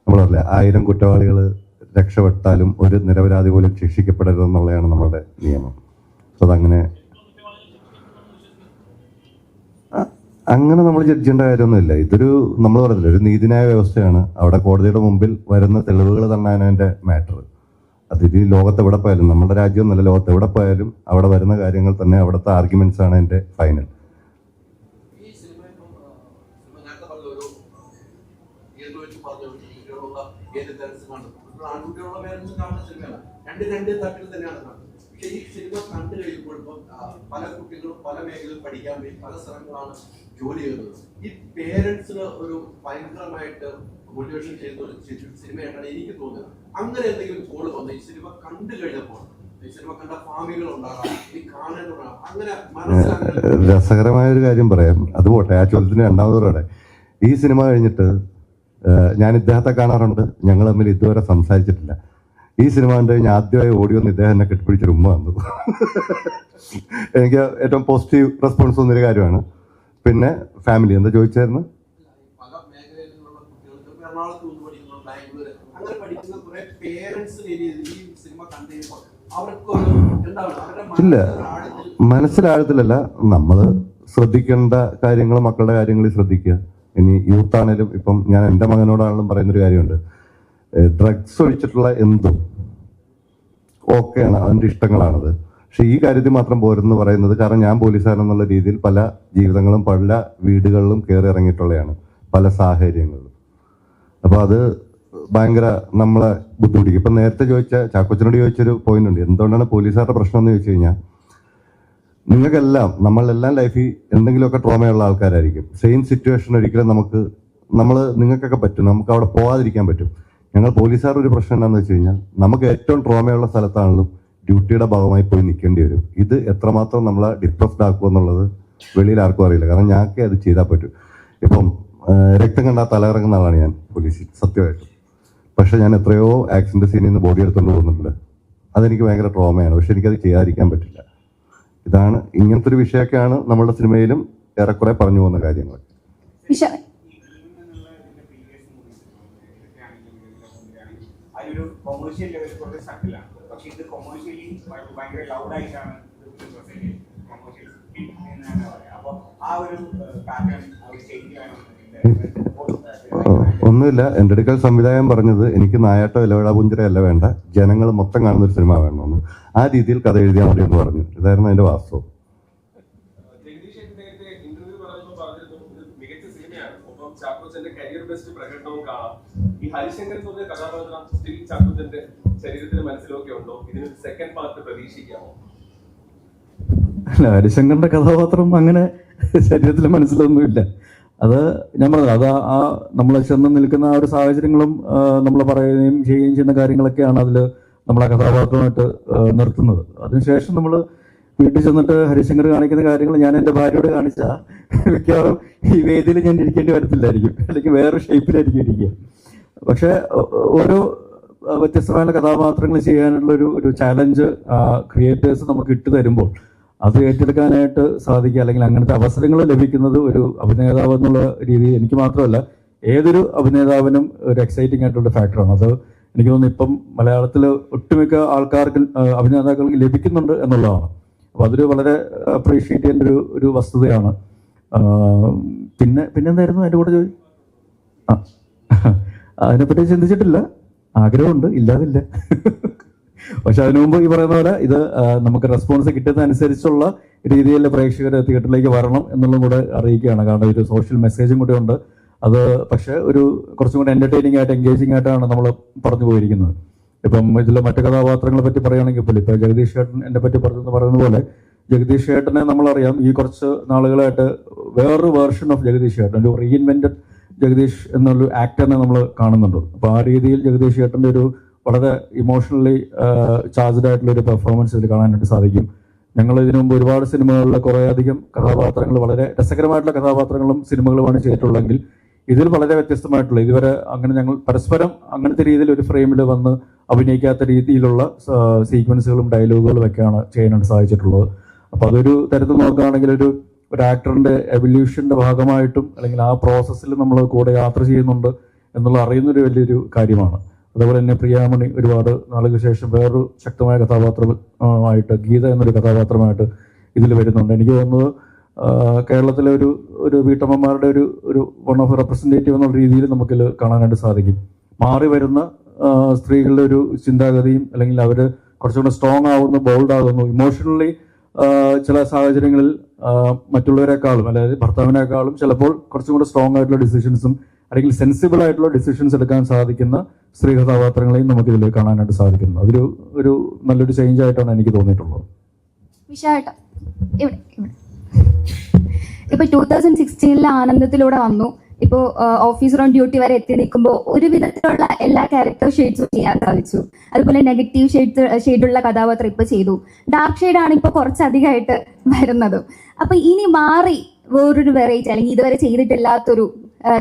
നമ്മളല്ലേ 1000 കുറ്റവാളികൾ രക്ഷപ്പെട്ടാലും ഒരു നിരപരാധി പോലും ശിക്ഷിക്കപ്പെടരുതെന്നുള്ളതാണ് നമ്മുടെ നിയമം. സോ അതങ്ങനെ നമ്മൾ ജഡ്ജ് ചെയ്യേണ്ട കാര്യമൊന്നുമില്ല. ഇതൊരു നമ്മൾ പറഞ്ഞില്ല, ഒരു നീതിന്യായ വ്യവസ്ഥയാണ്. അവിടെ കോടതിയുടെ മുമ്പിൽ വരുന്ന തെളിവുകൾ തന്നെയാണ് അതിൻ്റെ മാറ്റർ. അതിൽ ലോകത്ത് എവിടെ പോയാലും, നമ്മുടെ രാജ്യമൊന്നുമല്ല, ലോകത്ത് എവിടെ പോയാലും അവിടെ വരുന്ന കാര്യങ്ങൾ തന്നെ, അവിടുത്തെ ആർഗ്യുമെന്റ്സ് ആണ് എൻ്റെ ഫൈനൽ. പക്ഷേ ഈ സിനിമ കണ്ടു കഴിയുമ്പോൾ പല കുട്ടികളും പല മേഖലയിൽ പഠിക്കാൻ വേണ്ടി പല സ്ഥലങ്ങളാണ് ജോലി ചെയ്യുന്നത്. ഈ പേരൻസിന് ഒരു ഭയങ്കരമായിട്ട് മോട്ടിവേഷൻ ചെയ്യുന്ന ഒരു സിനിമയായിട്ടാണ് എനിക്ക് തോന്നുന്നത്. അങ്ങനെ എന്തെങ്കിലും കോള് വന്നു ഈ സിനിമ കണ്ടു കഴിഞ്ഞപ്പോൾ, ഈ സിനിമ കണ്ട ഫാമികൾ ഉണ്ടാകാം, ഈ കാണേണ്ടതാണ്, അങ്ങനെ മനസ്സിലാക്കാൻ രസകരമായ ഒരു കാര്യം പറയാം. അത് പോട്ടെ, ആ ചോദ്യത്തിന് രണ്ടാമതോടെ ഈ സിനിമ കഴിഞ്ഞിട്ട് ഞാൻ ഇദ്ദേഹത്തെ കാണാറുണ്ട്. ഞങ്ങൾ തമ്മിൽ ഇതുവരെ സംസാരിച്ചിട്ടില്ല. ഈ സിനിമ കണ്ട് കഴിഞ്ഞാൽ ആദ്യമായി ഓടി വന്ന് ഇദ്ദേഹം എന്നെ കെട്ടിപ്പിടിച്ചൊരു ഉമ്മ വന്നു. എനിക്ക് ഏറ്റവും പോസിറ്റീവ് റെസ്പോൺസ് തോന്നിയൊരു കാര്യമാണ്. പിന്നെ ഫാമിലി എന്താ ചോദിച്ചായിരുന്നു? പല മേഖലയിലുള്ള കുട്ടികൾക്ക് എറണാകുളത്ത് നിന്ന് പഠിക്കുന്ന, ബാംഗ്ലൂര് അങ്ങനെ പഠിക്കുന്ന കുറെ പേരൻസിന് ഈ സിനിമ കണ്ടു കഴിയുമ്പോൾ അവർക്കൊരു എന്താണ് ഇല്ല, മനസ്സിലാഴത്തിലല്ല, നമ്മൾ ശ്രദ്ധിക്കേണ്ട കാര്യങ്ങൾ മക്കളുടെ കാര്യങ്ങളിൽ ശ്രദ്ധിക്കുക. ഇനി യൂത്ത് ആണേലും, ഇപ്പം ഞാൻ എൻ്റെ മകനോടാണെങ്കിലും പറയുന്നൊരു കാര്യമുണ്ട്, ഡ്രഗ്സ് ഒഴിച്ചിട്ടുള്ള എന്തും ഓക്കെയാണ്, അതിൻ്റെ ഇഷ്ടങ്ങളാണത്. പക്ഷെ ഈ കാര്യത്തിൽ മാത്രം പോരെന്ന് പറയുന്നത്, കാരണം ഞാൻ പോലീസുകാരെന്നുള്ള രീതിയിൽ പല ജീവിതങ്ങളും പല വീടുകളിലും കയറി ഇറങ്ങിയിട്ടുള്ളതാണ്, പല സാഹചര്യങ്ങളിലും. അപ്പോൾ അത് ഭയങ്കര നമ്മളെ ബുദ്ധിമുട്ടിക്കും. ഇപ്പം നേരത്തെ ചാക്കോച്ചനോട് ചോദിച്ചൊരു പോയിന്റ് ഉണ്ട്, എന്തുകൊണ്ടാണ് പോലീസുകാരുടെ പ്രശ്നം എന്ന് ചോദിച്ചു കഴിഞ്ഞാൽ, നിങ്ങൾക്കെല്ലാം നമ്മളെല്ലാം ലൈഫിൽ എന്തെങ്കിലുമൊക്കെ ട്രോമയുള്ള ആൾക്കാരായിരിക്കും. സെയിം സിറ്റുവേഷൻ ഒരിക്കലും നിങ്ങൾക്കൊക്കെ പറ്റും, നമുക്ക് അവിടെ പോകാതിരിക്കാൻ പറ്റും. ഞങ്ങൾ പോലീസുകാർ ഒരു പ്രശ്നം എന്താണെന്ന് വെച്ച് കഴിഞ്ഞാൽ, നമുക്ക് ഏറ്റവും ട്രോമയുള്ള സ്ഥലത്താണെങ്കിലും ഡ്യൂട്ടിയുടെ ഭാഗമായി പോയി നിൽക്കേണ്ടി വരും. ഇത് എത്രമാത്രം നമ്മളെ ഡിപ്രസ്ഡ് ആക്കുക എന്നുള്ളത് വെളിയിൽ ആർക്കും അറിയില്ല. കാരണം ഞങ്ങൾക്ക് അത് ചെയ്താൽ പറ്റും. ഇപ്പം രക്തം കണ്ടാൽ തലകറങ്ങുന്ന ആളാണ് ഞാൻ പോലീസിൽ, സത്യമായിട്ടും. പക്ഷെ ഞാൻ എത്രയോ ആക്സിഡന്റ് സീനിൽ നിന്ന് ബോഡി എടുത്തുകൊണ്ട് പോകുന്നുണ്ട്. അതെനിക്ക് ഭയങ്കര ട്രോമയാണ്. പക്ഷെ എനിക്കത് ചെയ്യാതിരിക്കാൻ പറ്റില്ല. ഇതാണ്, ഇങ്ങനത്തെ ഒരു വിഷയമൊക്കെയാണ് നമ്മളുടെ സിനിമയിലും ഏറെക്കുറെ പറഞ്ഞു പോകുന്ന കാര്യങ്ങൾ. അതിലൊരു കൊമേഴ്ഷ്യൽ ലെവൽ കുറച്ച് സട്ടിലാണ്. പക്ഷെ ഇത് കൊമേഴ്ഷ്യലി ഭയങ്കര ലൗഡായിട്ടാണ് കൊമേഴ്ഷ്യൽ എന്നാണ് പറയുക. അപ്പോൾ ആ ഒരു പാറ്റേൺ അവർ ചേഞ്ച് ഒന്നുമില്ല, എൻ്റെ അടുക്കൽ സംവിധായകൻ പറഞ്ഞത് എനിക്ക് നായാട്ടോ ഇലവിടാപുഞ്ചിരയല്ല വേണ്ട, ജനങ്ങൾ മൊത്തം കാണുന്ന ഒരു സിനിമ വേണമെന്ന്. ആ രീതിയിൽ കഥ എഴുതിയാൽ മതി എന്ന് പറഞ്ഞു. ഇതായിരുന്നു അതിന്റെ വാസ്തവം. ഈ ഹരിശങ്കർ എന്ന് പറഞ്ഞ കഥാപാത്രം സ്റ്റിൽ ചാക്കോച്ചന്റെ ശരീരത്തിന് മനസ്സിലൊക്കെ ഉണ്ടോ? ഇതിന് സെക്കൻഡ് പാർട്ട് പ്രതീക്ഷിക്കാമോ? അല്ല, ഹരിശങ്കറിന്റെ കഥാപാത്രം അങ്ങനെ ശരീരത്തിൽ മനസ്സിലൊന്നുമില്ല. അത് ഞാൻ പറഞ്ഞത്, അത് ആ നമ്മൾ ചെന്ന് നിൽക്കുന്ന ആ ഒരു സാഹചര്യങ്ങളും നമ്മൾ പറയുകയും ചെയ്യുകയും ചെയ്യുന്ന കാര്യങ്ങളൊക്കെയാണ് അതിൽ നമ്മളെ കഥാപാത്രമായിട്ട് നിർത്തുന്നത്. അതിനുശേഷം നമ്മൾ വീട്ടിൽ ചെന്നിട്ട് ഹരിശങ്കർ കാണിക്കുന്ന കാര്യങ്ങൾ ഞാൻ എൻ്റെ ഭാര്യയോട് കാണിച്ചാൽ മിക്കവാറും ഈ വേദിയിൽ ഞാൻ ഇരിക്കേണ്ടി വരത്തില്ലായിരിക്കും, അല്ലെങ്കിൽ വേറെ ഷേപ്പിലായിരിക്കും ഇരിക്കുക. പക്ഷെ ഓരോ വ്യത്യസ്തമായ കഥാപാത്രങ്ങൾ ചെയ്യാനുള്ള ഒരു ചാലഞ്ച് ക്രിയേറ്റേഴ്സ് നമുക്ക് ഇട്ട് തരുമ്പോൾ അത് ഏറ്റെടുക്കാനായിട്ട് സാധിക്കുക, അല്ലെങ്കിൽ അങ്ങനത്തെ അവസരങ്ങൾ ലഭിക്കുന്നത് ഒരു അഭിനേതാവ് എന്നുള്ള രീതിയിൽ എനിക്ക് മാത്രമല്ല ഏതൊരു അഭിനേതാവിനും ഒരു എക്സൈറ്റിംഗ് ആയിട്ടുള്ള ഫാക്ടറാണ്. അത് എനിക്ക് തോന്നുന്നു ഇപ്പം മലയാളത്തിൽ ഒട്ടുമിക്ക ആൾക്കാർക്ക് അഭിനേതാക്കൾക്ക് ലഭിക്കുന്നുണ്ട് എന്നുള്ളതാണ്. അപ്പോൾ അതൊരു വളരെ അപ്രീഷിയേറ്റ് ചെയ്യേണ്ട ഒരു വസ്തുതയാണ്. പിന്നെന്തായിരുന്നു അതിൻ്റെ കൂടെ അതിനെപ്പറ്റി ചിന്തിച്ചിട്ടില്ല. ആഗ്രഹമുണ്ട്, ഇല്ലാതില്ല. പക്ഷെ അതിനു മുമ്പ് ഈ പറയുന്ന പോലെ ഇത് നമുക്ക് റെസ്പോൺസ് കിട്ടുന്നതനുസരിച്ചുള്ള രീതിയിൽ പ്രേക്ഷകർ തിയേറ്ററിലേക്ക് വരണം എന്നുള്ളതും കൂടെ അറിയിക്കുകയാണ്. കാരണം ഒരു സോഷ്യൽ മെസ്സേജും കൂടെ ഉണ്ട്. അത് പക്ഷെ കുറച്ചും കൂടെ എന്റർടൈനിങ് ആയിട്ട് എൻഗേജിങ് ആയിട്ടാണ് നമ്മൾ പറഞ്ഞു പോയിരിക്കുന്നത്. ഇപ്പം ഇതിലെ മറ്റു കഥാപാത്രങ്ങളെ പറ്റി പറയുകയാണെങ്കിൽ പോലും ഇപ്പം ജഗദീഷ് ചേട്ടൻ എന്നെ പറ്റി പറയുന്ന പോലെ ജഗദീഷ് ചേട്ടനെ നമ്മളറിയാം ഈ കുറച്ച് നാളുകളായിട്ട് വേറൊരു വേർഷൻ ഓഫ് ജഗദീഷ് ചേട്ടൻ, ഒരു റീഇൻവെന്റഡ് ജഗദീഷ് എന്നൊരു ആക്ടറിനെ നമ്മൾ കാണുന്നുണ്ട്. അപ്പോൾ ആ രീതിയിൽ ജഗദീഷ് ചേട്ടൻ്റെ ഒരു വളരെ ഇമോഷണലി ചാർജ്ഡ് ആയിട്ടുള്ള ഒരു പെർഫോമൻസ് ഇതിൽ കാണാനായിട്ട് സാധിക്കും. ഞങ്ങൾ ഇതിനു മുമ്പ് ഒരുപാട് സിനിമകളിലെ കുറേയധികം കഥാപാത്രങ്ങൾ, വളരെ രസകരമായിട്ടുള്ള കഥാപാത്രങ്ങളും സിനിമകളുമാണ് ചെയ്തിട്ടുള്ളതെങ്കിൽ ഇതിൽ വളരെ വ്യത്യസ്തമായിട്ടുള്ള, ഇതുവരെ അങ്ങനെ ഞങ്ങൾ പരസ്പരം അങ്ങനത്തെ രീതിയിൽ ഒരു ഫ്രെയിമിൽ വന്ന് അഭിനയിക്കാത്ത രീതിയിലുള്ള സീക്വൻസുകളും ഡയലോഗുകളും ഒക്കെയാണ് ചെയ്യാനായിട്ട് സാധിച്ചിട്ടുള്ളത്. അപ്പോൾ അതൊരു തരത്തിൽ നോക്കുകയാണെങ്കിൽ ഒരു ആക്ടറിന്റെ എവല്യൂഷന്റെ ഭാഗമായിട്ടും അല്ലെങ്കിൽ ആ പ്രോസസ്സിൽ നമ്മൾ കൂടെ യാത്ര ചെയ്യുന്നുണ്ട് എന്നുള്ള അറിയുന്നൊരു വലിയൊരു കാര്യമാണ്. അതുപോലെ തന്നെ പ്രിയാമണി ഒരുപാട് നാളുകൾക്ക് ശേഷം വേറൊരു ശക്തമായ കഥാപാത്രമായിട്ട്, ഗീത എന്നൊരു കഥാപാത്രമായിട്ട് ഇതിൽ വരുന്നുണ്ട്. എനിക്ക് തോന്നുന്നത് കേരളത്തിലെ ഒരു വീട്ടമ്മമാരുടെ ഒരു വൺ ഓഫ് റെപ്രസെൻറ്റേറ്റീവ് എന്നുള്ള രീതിയിൽ നമുക്കിത് കാണാനായിട്ട് സാധിക്കും. മാറി വരുന്ന സ്ത്രീകളുടെ ഒരു ചിന്താഗതിയും അല്ലെങ്കിൽ അവർ കുറച്ചുകൂടെ സ്ട്രോങ് ആവുന്നു, ബോൾഡ് ആകുന്നു, ഇമോഷണലി ചില സാഹചര്യങ്ങളിൽ മറ്റുള്ളവരെക്കാളും അതായത് ഭർത്താവിനേക്കാളും ചിലപ്പോൾ കുറച്ചും കൂടെ സ്ട്രോങ് ആയിട്ടുള്ള ഡിസിഷൻസും അല്ലെങ്കിൽ സെൻസിബിൾ ആയിട്ടുള്ള ഡിസിഷൻസ് എടുക്കാൻ സാധിക്കുന്ന സ്ത്രീ കഥാപാത്രങ്ങളെയും നമുക്കിതിൽ കാണാനായിട്ട് സാധിക്കുന്നു. ഒരു നല്ലൊരു ചേഞ്ച് ആയിട്ടാണ് എനിക്ക് തോന്നിയിട്ടുള്ളത്. ഇപ്പൊ 2016 ആനന്ദത്തിലൂടെ വന്നു. ഇപ്പോൾ ഓഫീസർ ഓൺ ഡ്യൂട്ടി വരെ എത്തി നിൽക്കുമ്പോൾ ഒരു വിധത്തിലുള്ള എല്ലാ ക്യാരക്ടർ ഷെയ്ഡ്സും ചെയ്യാൻ സാധിച്ചു. അതുപോലെ നെഗറ്റീവ് ഷെയ്ഡുള്ള കഥാപാത്രം ഇപ്പൊ ചെയ്തു. ഡാർക്ക് ഷെയ്ഡാണ് ഇപ്പൊ കുറച്ചധികമായിട്ട് വരുന്നത്. അപ്പൊ ഇനി മാറി വേറൊരു വെറൈറ്റി അല്ലെങ്കിൽ ഇതുവരെ ചെയ്തിട്ടില്ലാത്തൊരു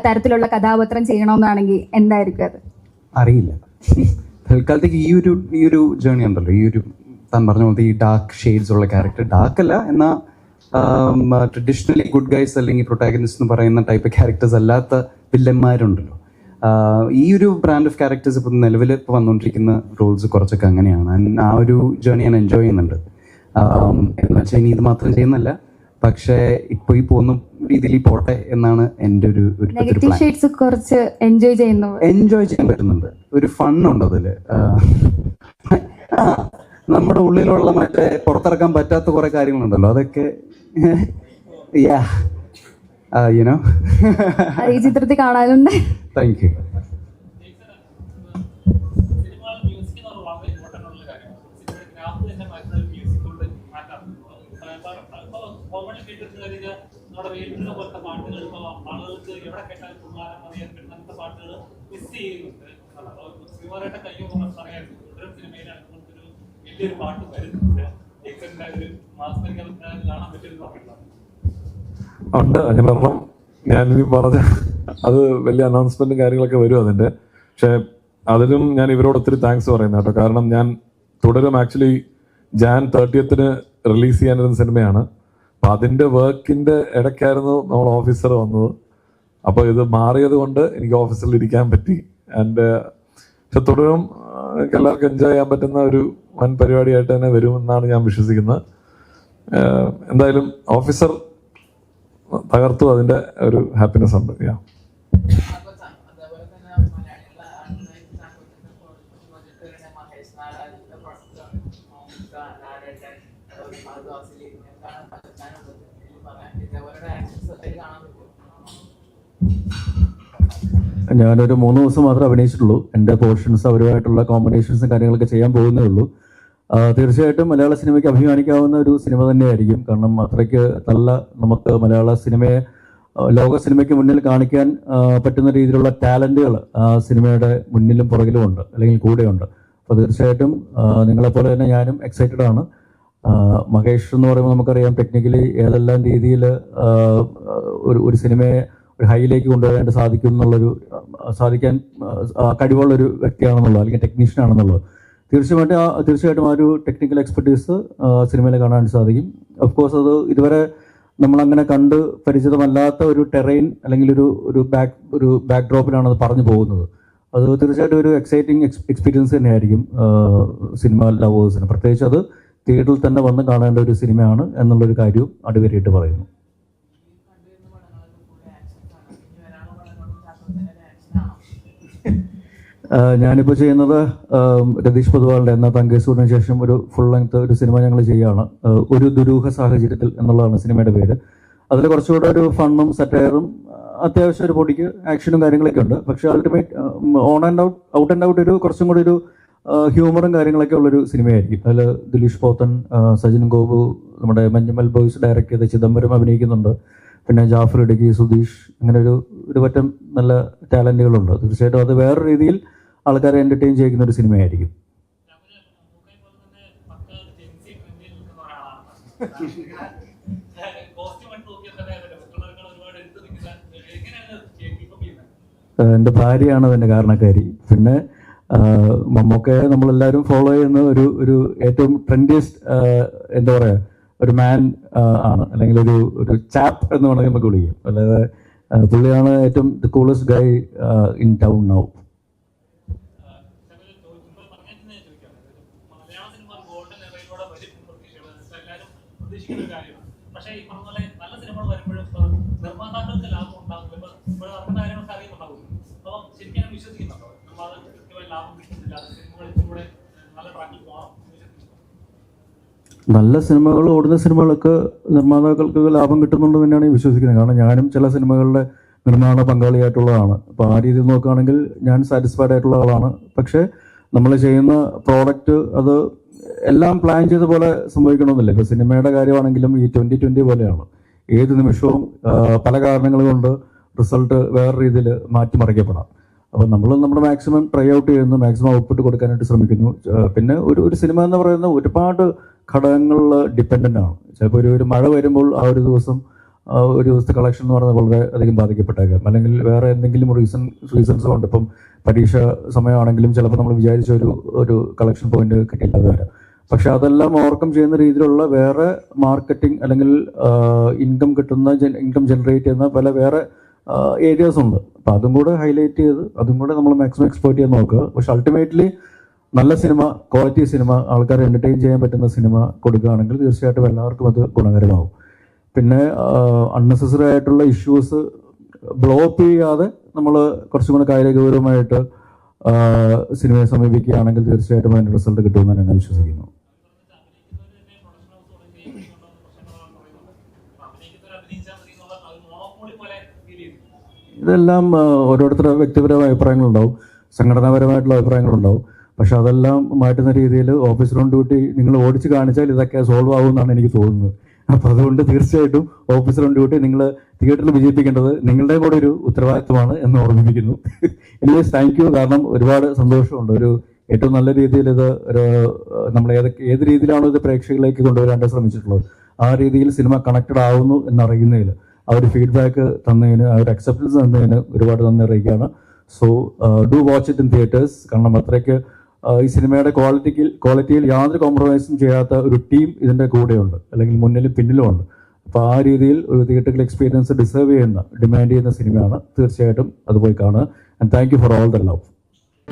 തരത്തിലുള്ള കഥാപാത്രം ചെയ്യണമെന്നാണെങ്കിൽ എന്തായിരിക്കും അത്? അറിയില്ല. തൽക്കാലത്തേക്ക് ഈ ഒരു ജേണി ഉണ്ടല്ലോ, ഈ ഒരു താൻ പറഞ്ഞ പോലത്തെ ഈ ഡാർക്ക് ഷെയ്ഡ്സ് ഉള്ള ക്യാരക്ടർ, ഡാർക്ക് അല്ല എന്നാൽ ട്രഡീഷണലി ഗുഡ് ഗൈസ് അല്ലെങ്കിൽ പ്രൊട്ടാഗനിസ്റ്റ് എന്ന് പറയുന്ന ടൈപ്പ് ക്യാരക്ടേഴ്സ് അല്ലാത്ത വില്ലന്മാരുണ്ടല്ലോ. ഈ ഒരു ബ്രാൻഡ് ഓഫ് ക്യാരക്ടേഴ്സ് ഇപ്പം നിലവിൽ ഇപ്പോൾ വന്നുകൊണ്ടിരിക്കുന്ന റോൾസ് കുറച്ചൊക്കെ അങ്ങനെയാണ്. ആ ഒരു ജേണി ഞാൻ എൻജോയ് ചെയ്യുന്നുണ്ട്. എന്ന് വെച്ചാൽ ഇനി ഇത് മാത്രം ചെയ്യുന്നല്ല, പക്ഷേ ഇപ്പോൾ ഈ പോകുന്ന രീതിയിൽ പോട്ടെ എന്നാണ് എൻ്റെ ഒരു കുറച്ച് എൻജോയ് ചെയ്യാൻ പറ്റുന്നുണ്ട്. ഒരു ഫണ്ണുണ്ട് അതില്. നമ്മുടെ ഉള്ളിലുള്ള മറ്റേ പുറത്തിറക്കാൻ പറ്റാത്ത കുറെ കാര്യങ്ങളുണ്ടല്ലോ, അതൊക്കെ ഈ ചിത്രത്തിൽ കാണാനുണ്ട്. Thank you. ഉണ്ട്. കാരണം ഞാനിനി പറഞ്ഞ അത് വലിയ അനൗൺസ്മെന്റും കാര്യങ്ങളൊക്കെ വരും അതിന്റെ. പക്ഷെ അതിലും ഞാൻ ഇവരോട് ഒത്തിരി താങ്ക്സ് പറയുന്നത് കേട്ടോ. കാരണം ഞാൻ തുടരും ആക്ച്വലി Jan 30th റിലീസ് ചെയ്യാനിരുന്ന സിനിമയാണ്. അപ്പൊ അതിന്റെ വർക്കിന്റെ ഇടയ്ക്കായിരുന്നു നമ്മൾ ഓഫീസർ വന്നത്. അപ്പോൾ ഇത് മാറിയത് കൊണ്ട് എനിക്ക് ഓഫീസിൽ ഇരിക്കാൻ പറ്റി. ആൻഡ് പക്ഷെ തുടരും എല്ലാവർക്കും എൻജോയ് ചെയ്യാൻ പറ്റുന്ന ഒരു വൻ പരിപാടിയായിട്ട് തന്നെ വരുമെന്നാണ് ഞാൻ വിശ്വസിക്കുന്നത്. എന്തായാലും ഓഫീസർ തകർത്തു, അതിന്റെ ഒരു ഹാപ്പിനെസ് ഉണ്ട്. ഞാനൊരു 3 ദിവസം മാത്രമേ അഭിനയിച്ചിട്ടുള്ളൂ. എൻ്റെ പോർഷൻസ് അവരുമായിട്ടുള്ള കോമ്പിനേഷൻസും കാര്യങ്ങളൊക്കെ ചെയ്യാൻ പോകുന്നേ ഉള്ളൂ. തീർച്ചയായിട്ടും മലയാള സിനിമയ്ക്ക് അഭിമാനിക്കാവുന്ന ഒരു സിനിമ തന്നെയായിരിക്കും. കാരണം അത്രയ്ക്ക് നല്ല നമുക്ക് മലയാള സിനിമയെ ലോക സിനിമയ്ക്ക് മുന്നിൽ കാണിക്കാൻ പറ്റുന്ന രീതിയിലുള്ള ടാലന്റുകൾ ആ സിനിമയുടെ മുന്നിലും പുറകിലും ഉണ്ട്, അല്ലെങ്കിൽ കൂടെയുണ്ട്. അപ്പോൾ തീർച്ചയായിട്ടും നിങ്ങളെപ്പോലെ തന്നെ ഞാനും എക്സൈറ്റഡ് ആണ്. മഹേഷ് എന്ന് പറയുമ്പോൾ നമുക്കറിയാം ടെക്നിക്കലി ഏതെല്ലാം രീതിയിൽ ഒരു സിനിമയെ ഒരു ഹൈയിലേക്ക് കൊണ്ടുവരാനായിട്ട് സാധിക്കാൻ കഴിവുള്ളൊരു വ്യക്തിയാണെന്നുള്ളത്, അല്ലെങ്കിൽ ടെക്നീഷ്യൻ ആണെന്നുള്ളത്. തീർച്ചയായിട്ടും ആ ഒരു ടെക്നിക്കൽ എക്സ്പെർട്ടീസ് സിനിമയിൽ കാണാൻ സാധിക്കും. ഓഫ് കോഴ്സ് അത് ഇതുവരെ നമ്മളങ്ങനെ കണ്ട് പരിചിതമല്ലാത്ത ഒരു ടെറൈൻ അല്ലെങ്കിൽ ഒരു ബാക്ക് ഡ്രോപ്പിലാണ് അത് പറഞ്ഞു പോകുന്നത്. അത് തീർച്ചയായിട്ടും ഒരു എക്സൈറ്റിംഗ് എക്സ്പീരിയൻസ് തന്നെയായിരിക്കും സിനിമ ലവേഴ്സിന്. പ്രത്യേകിച്ച് അത് തിയേറ്ററിൽ തന്നെ വന്ന് കാണേണ്ട ഒരു സിനിമയാണ് എന്നുള്ളൊരു കാര്യവും അടിവരയിട്ട് പറയുന്നു. ഞാനിപ്പോൾ ചെയ്യുന്നത് രതീഷ് പൊതുവാളുടെ എന്ന തങ്കേസൂരിന് ശേഷം ഒരു ഫുൾ ലെങ്ത് ഒരു സിനിമ ഞങ്ങൾ ചെയ്യുകയാണ്. ഒരു ദുരൂഹ സാഹചര്യത്തിൽ എന്നുള്ളതാണ് സിനിമയുടെ പേര്. അതിൽ കുറച്ചുകൂടെ ഒരു ഫണ്ണും സറ്റയറും അത്യാവശ്യം ഒരു പൊടിക്ക് ആക്ഷനും കാര്യങ്ങളൊക്കെ ഉണ്ട്. പക്ഷെ അൾട്ടിമേറ്റ് ഔട്ട് ആൻഡ് ഔട്ട് ഒരു കുറച്ചും കൂടി ഒരു ഹ്യൂമറും കാര്യങ്ങളൊക്കെ ഉള്ളൊരു സിനിമയായിരിക്കും. അതിൽ ദിലീഷ് പോത്തൻ, സജിൻ ഗോപു, നമ്മുടെ മഞ്ഞുമൽ ബോയ്സ് ഡയറക്റ്റ് ചെയ്ത ചിദംബരം അഭിനയിക്കുന്നുണ്ട്. പിന്നെ ജാഫർ ഇടുക്കി, സുധീഷ്, അങ്ങനെ ഒരു പറ്റം നല്ല ടാലൻറ്റുകളുണ്ട്. തീർച്ചയായിട്ടും അത് വേറെ രീതിയിൽ ആൾക്കാരെ എൻ്റർടൈൻ ചെയ്യിക്കുന്ന ഒരു സിനിമയായിരിക്കും. എൻ്റെ ഭാര്യയാണ് അതിൻ്റെ കാരണക്കാരി. പിന്നെ മമ്മൂക്കയെ നമ്മളെല്ലാവരും ഫോളോ ചെയ്യുന്ന ഒരു ഏറ്റവും ട്രെൻഡിയസ്റ്റ് എന്താ പറയുക ഒരു മാൻ ആണ്, അല്ലെങ്കിൽ ഒരു ചാപ്പ് എന്ന് വേണമെങ്കിൽ നമുക്ക് വിളിക്കാം. അല്ലാതെ പുള്ളിയാണ് ഏറ്റവും the coolest Guy in town now. പക്ഷേ ഈ പറഞ്ഞ പോലെ നല്ല സിനിമകൾ വരുമ്പോഴും നിർമ്മാതാക്കൾക്ക് ലാഭം ഉണ്ടാകും. ഇപ്പോൾ നടക്കുന്ന കാര്യങ്ങളൊക്കെ അറിയുന്നുണ്ടാവും. അപ്പം ശരിക്കും വിശ്വസിക്കുന്നുണ്ടോ നിർമ്മാതാക്കൾക്ക് കൃത്യമായി ലാഭം കിട്ടുന്നില്ല, സിനിമകളിലൂടെ നല്ല ട്രാക്കിൽ പോകണം? നല്ല സിനിമകൾ, ഓടുന്ന സിനിമകളൊക്കെ നിർമ്മാതാക്കൾക്ക് ലാഭം കിട്ടുന്നുണ്ട് തന്നെയാണ് ഞാൻ വിശ്വസിക്കുന്നത്. കാരണം ഞാനും ചില സിനിമകളുടെ നിർമ്മാണ പങ്കാളിയായിട്ടുള്ളതാണ്. അപ്പോൾ ആ രീതിയിൽ നോക്കുകയാണെങ്കിൽ ഞാൻ സാറ്റിസ്ഫൈഡ് ആയിട്ടുള്ള ആളാണ്. പക്ഷേ നമ്മൾ ചെയ്യുന്ന പ്രോഡക്റ്റ് അത് എല്ലാം പ്ലാൻ ചെയ്ത പോലെ സംഭവിക്കണമെന്നില്ല. ഇപ്പോൾ സിനിമയുടെ കാര്യമാണെങ്കിലും ഈ 2020 പോലെയാണ്. ഏത് നിമിഷവും പല കാരണങ്ങൾ കൊണ്ട് റിസൾട്ട് വേറെ രീതിയിൽ മാറ്റിമറിക്കപ്പെടാം. അപ്പോൾ നമ്മൾ നമ്മുടെ മാക്സിമം ട്രൈ ഔട്ട് ചെയ്യുന്നു, മാക്സിമം ഔട്ട്പുട്ട് കൊടുക്കാനായിട്ട് ശ്രമിക്കുന്നു. പിന്നെ ഒരു സിനിമ എന്ന് പറയുന്ന ഒരുപാട് ഘടകങ്ങളിൽ ഡിപ്പെൻഡൻ്റ് ആണ്. ചിലപ്പോൾ ഒരു മഴ വരുമ്പോൾ ആ ഒരു ദിവസത്തെ കളക്ഷൻ എന്ന് പറയുന്നത് വളരെ അധികം ബാധിക്കപ്പെട്ടേക്കാം. അല്ലെങ്കിൽ വേറെ എന്തെങ്കിലും റീസൺസ് കൊണ്ട്, ഇപ്പം പരീക്ഷ സമയമാണെങ്കിലും ചിലപ്പോൾ നമ്മൾ വിചാരിച്ച ഒരു കളക്ഷൻ പോയിന്റ് കിട്ടിയില്ലാതെ വരാം. പക്ഷെ അതെല്ലാം ഓവർകം ചെയ്യുന്ന രീതിയിലുള്ള വേറെ മാർക്കറ്റിംഗ് അല്ലെങ്കിൽ ഇൻകം ജനറേറ്റ് ചെയ്യുന്ന പല വേറെ ഏരിയാസ് ഉണ്ട്. അപ്പം അതും കൂടെ ഹൈലൈറ്റ് ചെയ്ത് അതും കൂടെ നമ്മൾ മാക്സിമം എക്സ്പ്ലോർട്ട് ചെയ്യാൻ നോക്കുക. പക്ഷെ അൾട്ടിമേറ്റ്ലി നല്ല സിനിമ, ക്വാളിറ്റി സിനിമ, ആൾക്കാരെ എൻ്റർടൈൻ ചെയ്യാൻ പറ്റുന്ന സിനിമ കൊടുക്കുകയാണെങ്കിൽ തീർച്ചയായിട്ടും എല്ലാവർക്കും അത് ഗുണകരമാവും. പിന്നെ അൺനെസസറി ആയിട്ടുള്ള ഇഷ്യൂസ് ബ്ലോ അപ്പ് ചെയ്യാതെ നമ്മൾ കുറച്ചും കൂടെ കാര്യഗൗരവമായിട്ട് സിനിമയെ സമീപിക്കുകയാണെങ്കിൽ തീർച്ചയായിട്ടും അതിൻ്റെ റിസൾട്ട് കിട്ടുമെന്ന് ഞാൻ വിശ്വസിക്കുന്നു. ഇതെല്ലാം ഓരോരുത്തരുടെ വ്യക്തിപരമായ അഭിപ്രായങ്ങളുണ്ടാവും, സംഘടനാപരമായിട്ടുള്ള അഭിപ്രായങ്ങളുണ്ടാവും. പക്ഷെ അതെല്ലാം മാറ്റുന്ന രീതിയിൽ ഓഫീസർ ഓൺ ഡ്യൂട്ടി നിങ്ങൾ ഓടിച്ച് കാണിച്ചാൽ ഇതൊക്കെ സോൾവ് ആകുമെന്നാണ് എനിക്ക് തോന്നുന്നത്. അപ്പോൾ അതുകൊണ്ട് തീർച്ചയായിട്ടും ഓഫീസർ ഓൺ ഡ്യൂട്ടി നിങ്ങൾ തിയേറ്ററിൽ വിജയിപ്പിക്കേണ്ടത് നിങ്ങളുടെ കൂടെ ഒരു ഉത്തരവാദിത്വമാണ് എന്ന് ഓർമ്മിപ്പിക്കുന്നു. Anyways thank you. കാരണം ഒരുപാട് സന്തോഷമുണ്ട്. ഏറ്റവും നല്ല രീതിയിൽ ഇത് നമ്മൾ ഏത് രീതിയിലാണോ ഇത് പ്രേക്ഷകരിലേക്ക് കൊണ്ടുവരാൻ ശ്രമിച്ചിട്ടുള്ളത് ആ രീതിയിൽ സിനിമ കണക്റ്റഡ് ആവുന്നു എന്നറിയുന്നതിൽ, ആ ഒരു ഫീഡ്ബാക്ക് തന്നതിന്, ആ ഒരു അക്സെപ്റ്റൻസ് തന്നതിന് ഒരുപാട് നന്ദി അറിയിക്കുകയാണ്. So do watch it in theatres. കാരണം അത്രയ്ക്ക് ഈ സിനിമയുടെ ക്വാളിറ്റിയിൽ യാതൊരു കോംപ്രമൈസും ചെയ്യാത്ത ഒരു ടീം ഇതിൻ്റെ കൂടെയുണ്ട്, അല്ലെങ്കിൽ മുന്നിലും പിന്നിലും ഉണ്ട്. അപ്പോൾ ആ രീതിയിൽ ഒരു തിയേറ്ററിൽ എക്സ്പീരിയൻസ് ഡിമാൻഡ് ചെയ്യുന്ന സിനിമയാണ്. തീർച്ചയായിട്ടും അത് പോയി കാണുക. And thank you for all the love.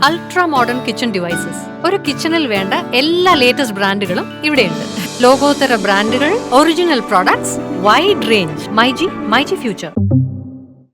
Ultra modern kitchen devices. ഒരു കിച്ചണിൽ വേണ്ട എല്ലാ ലേറ്റസ്റ്റ് ബ്രാൻഡുകളും ഇവിടെയുണ്ട്. ലോകോത്തര ബ്രാൻഡുകൾ, original products, wide range. MyG future.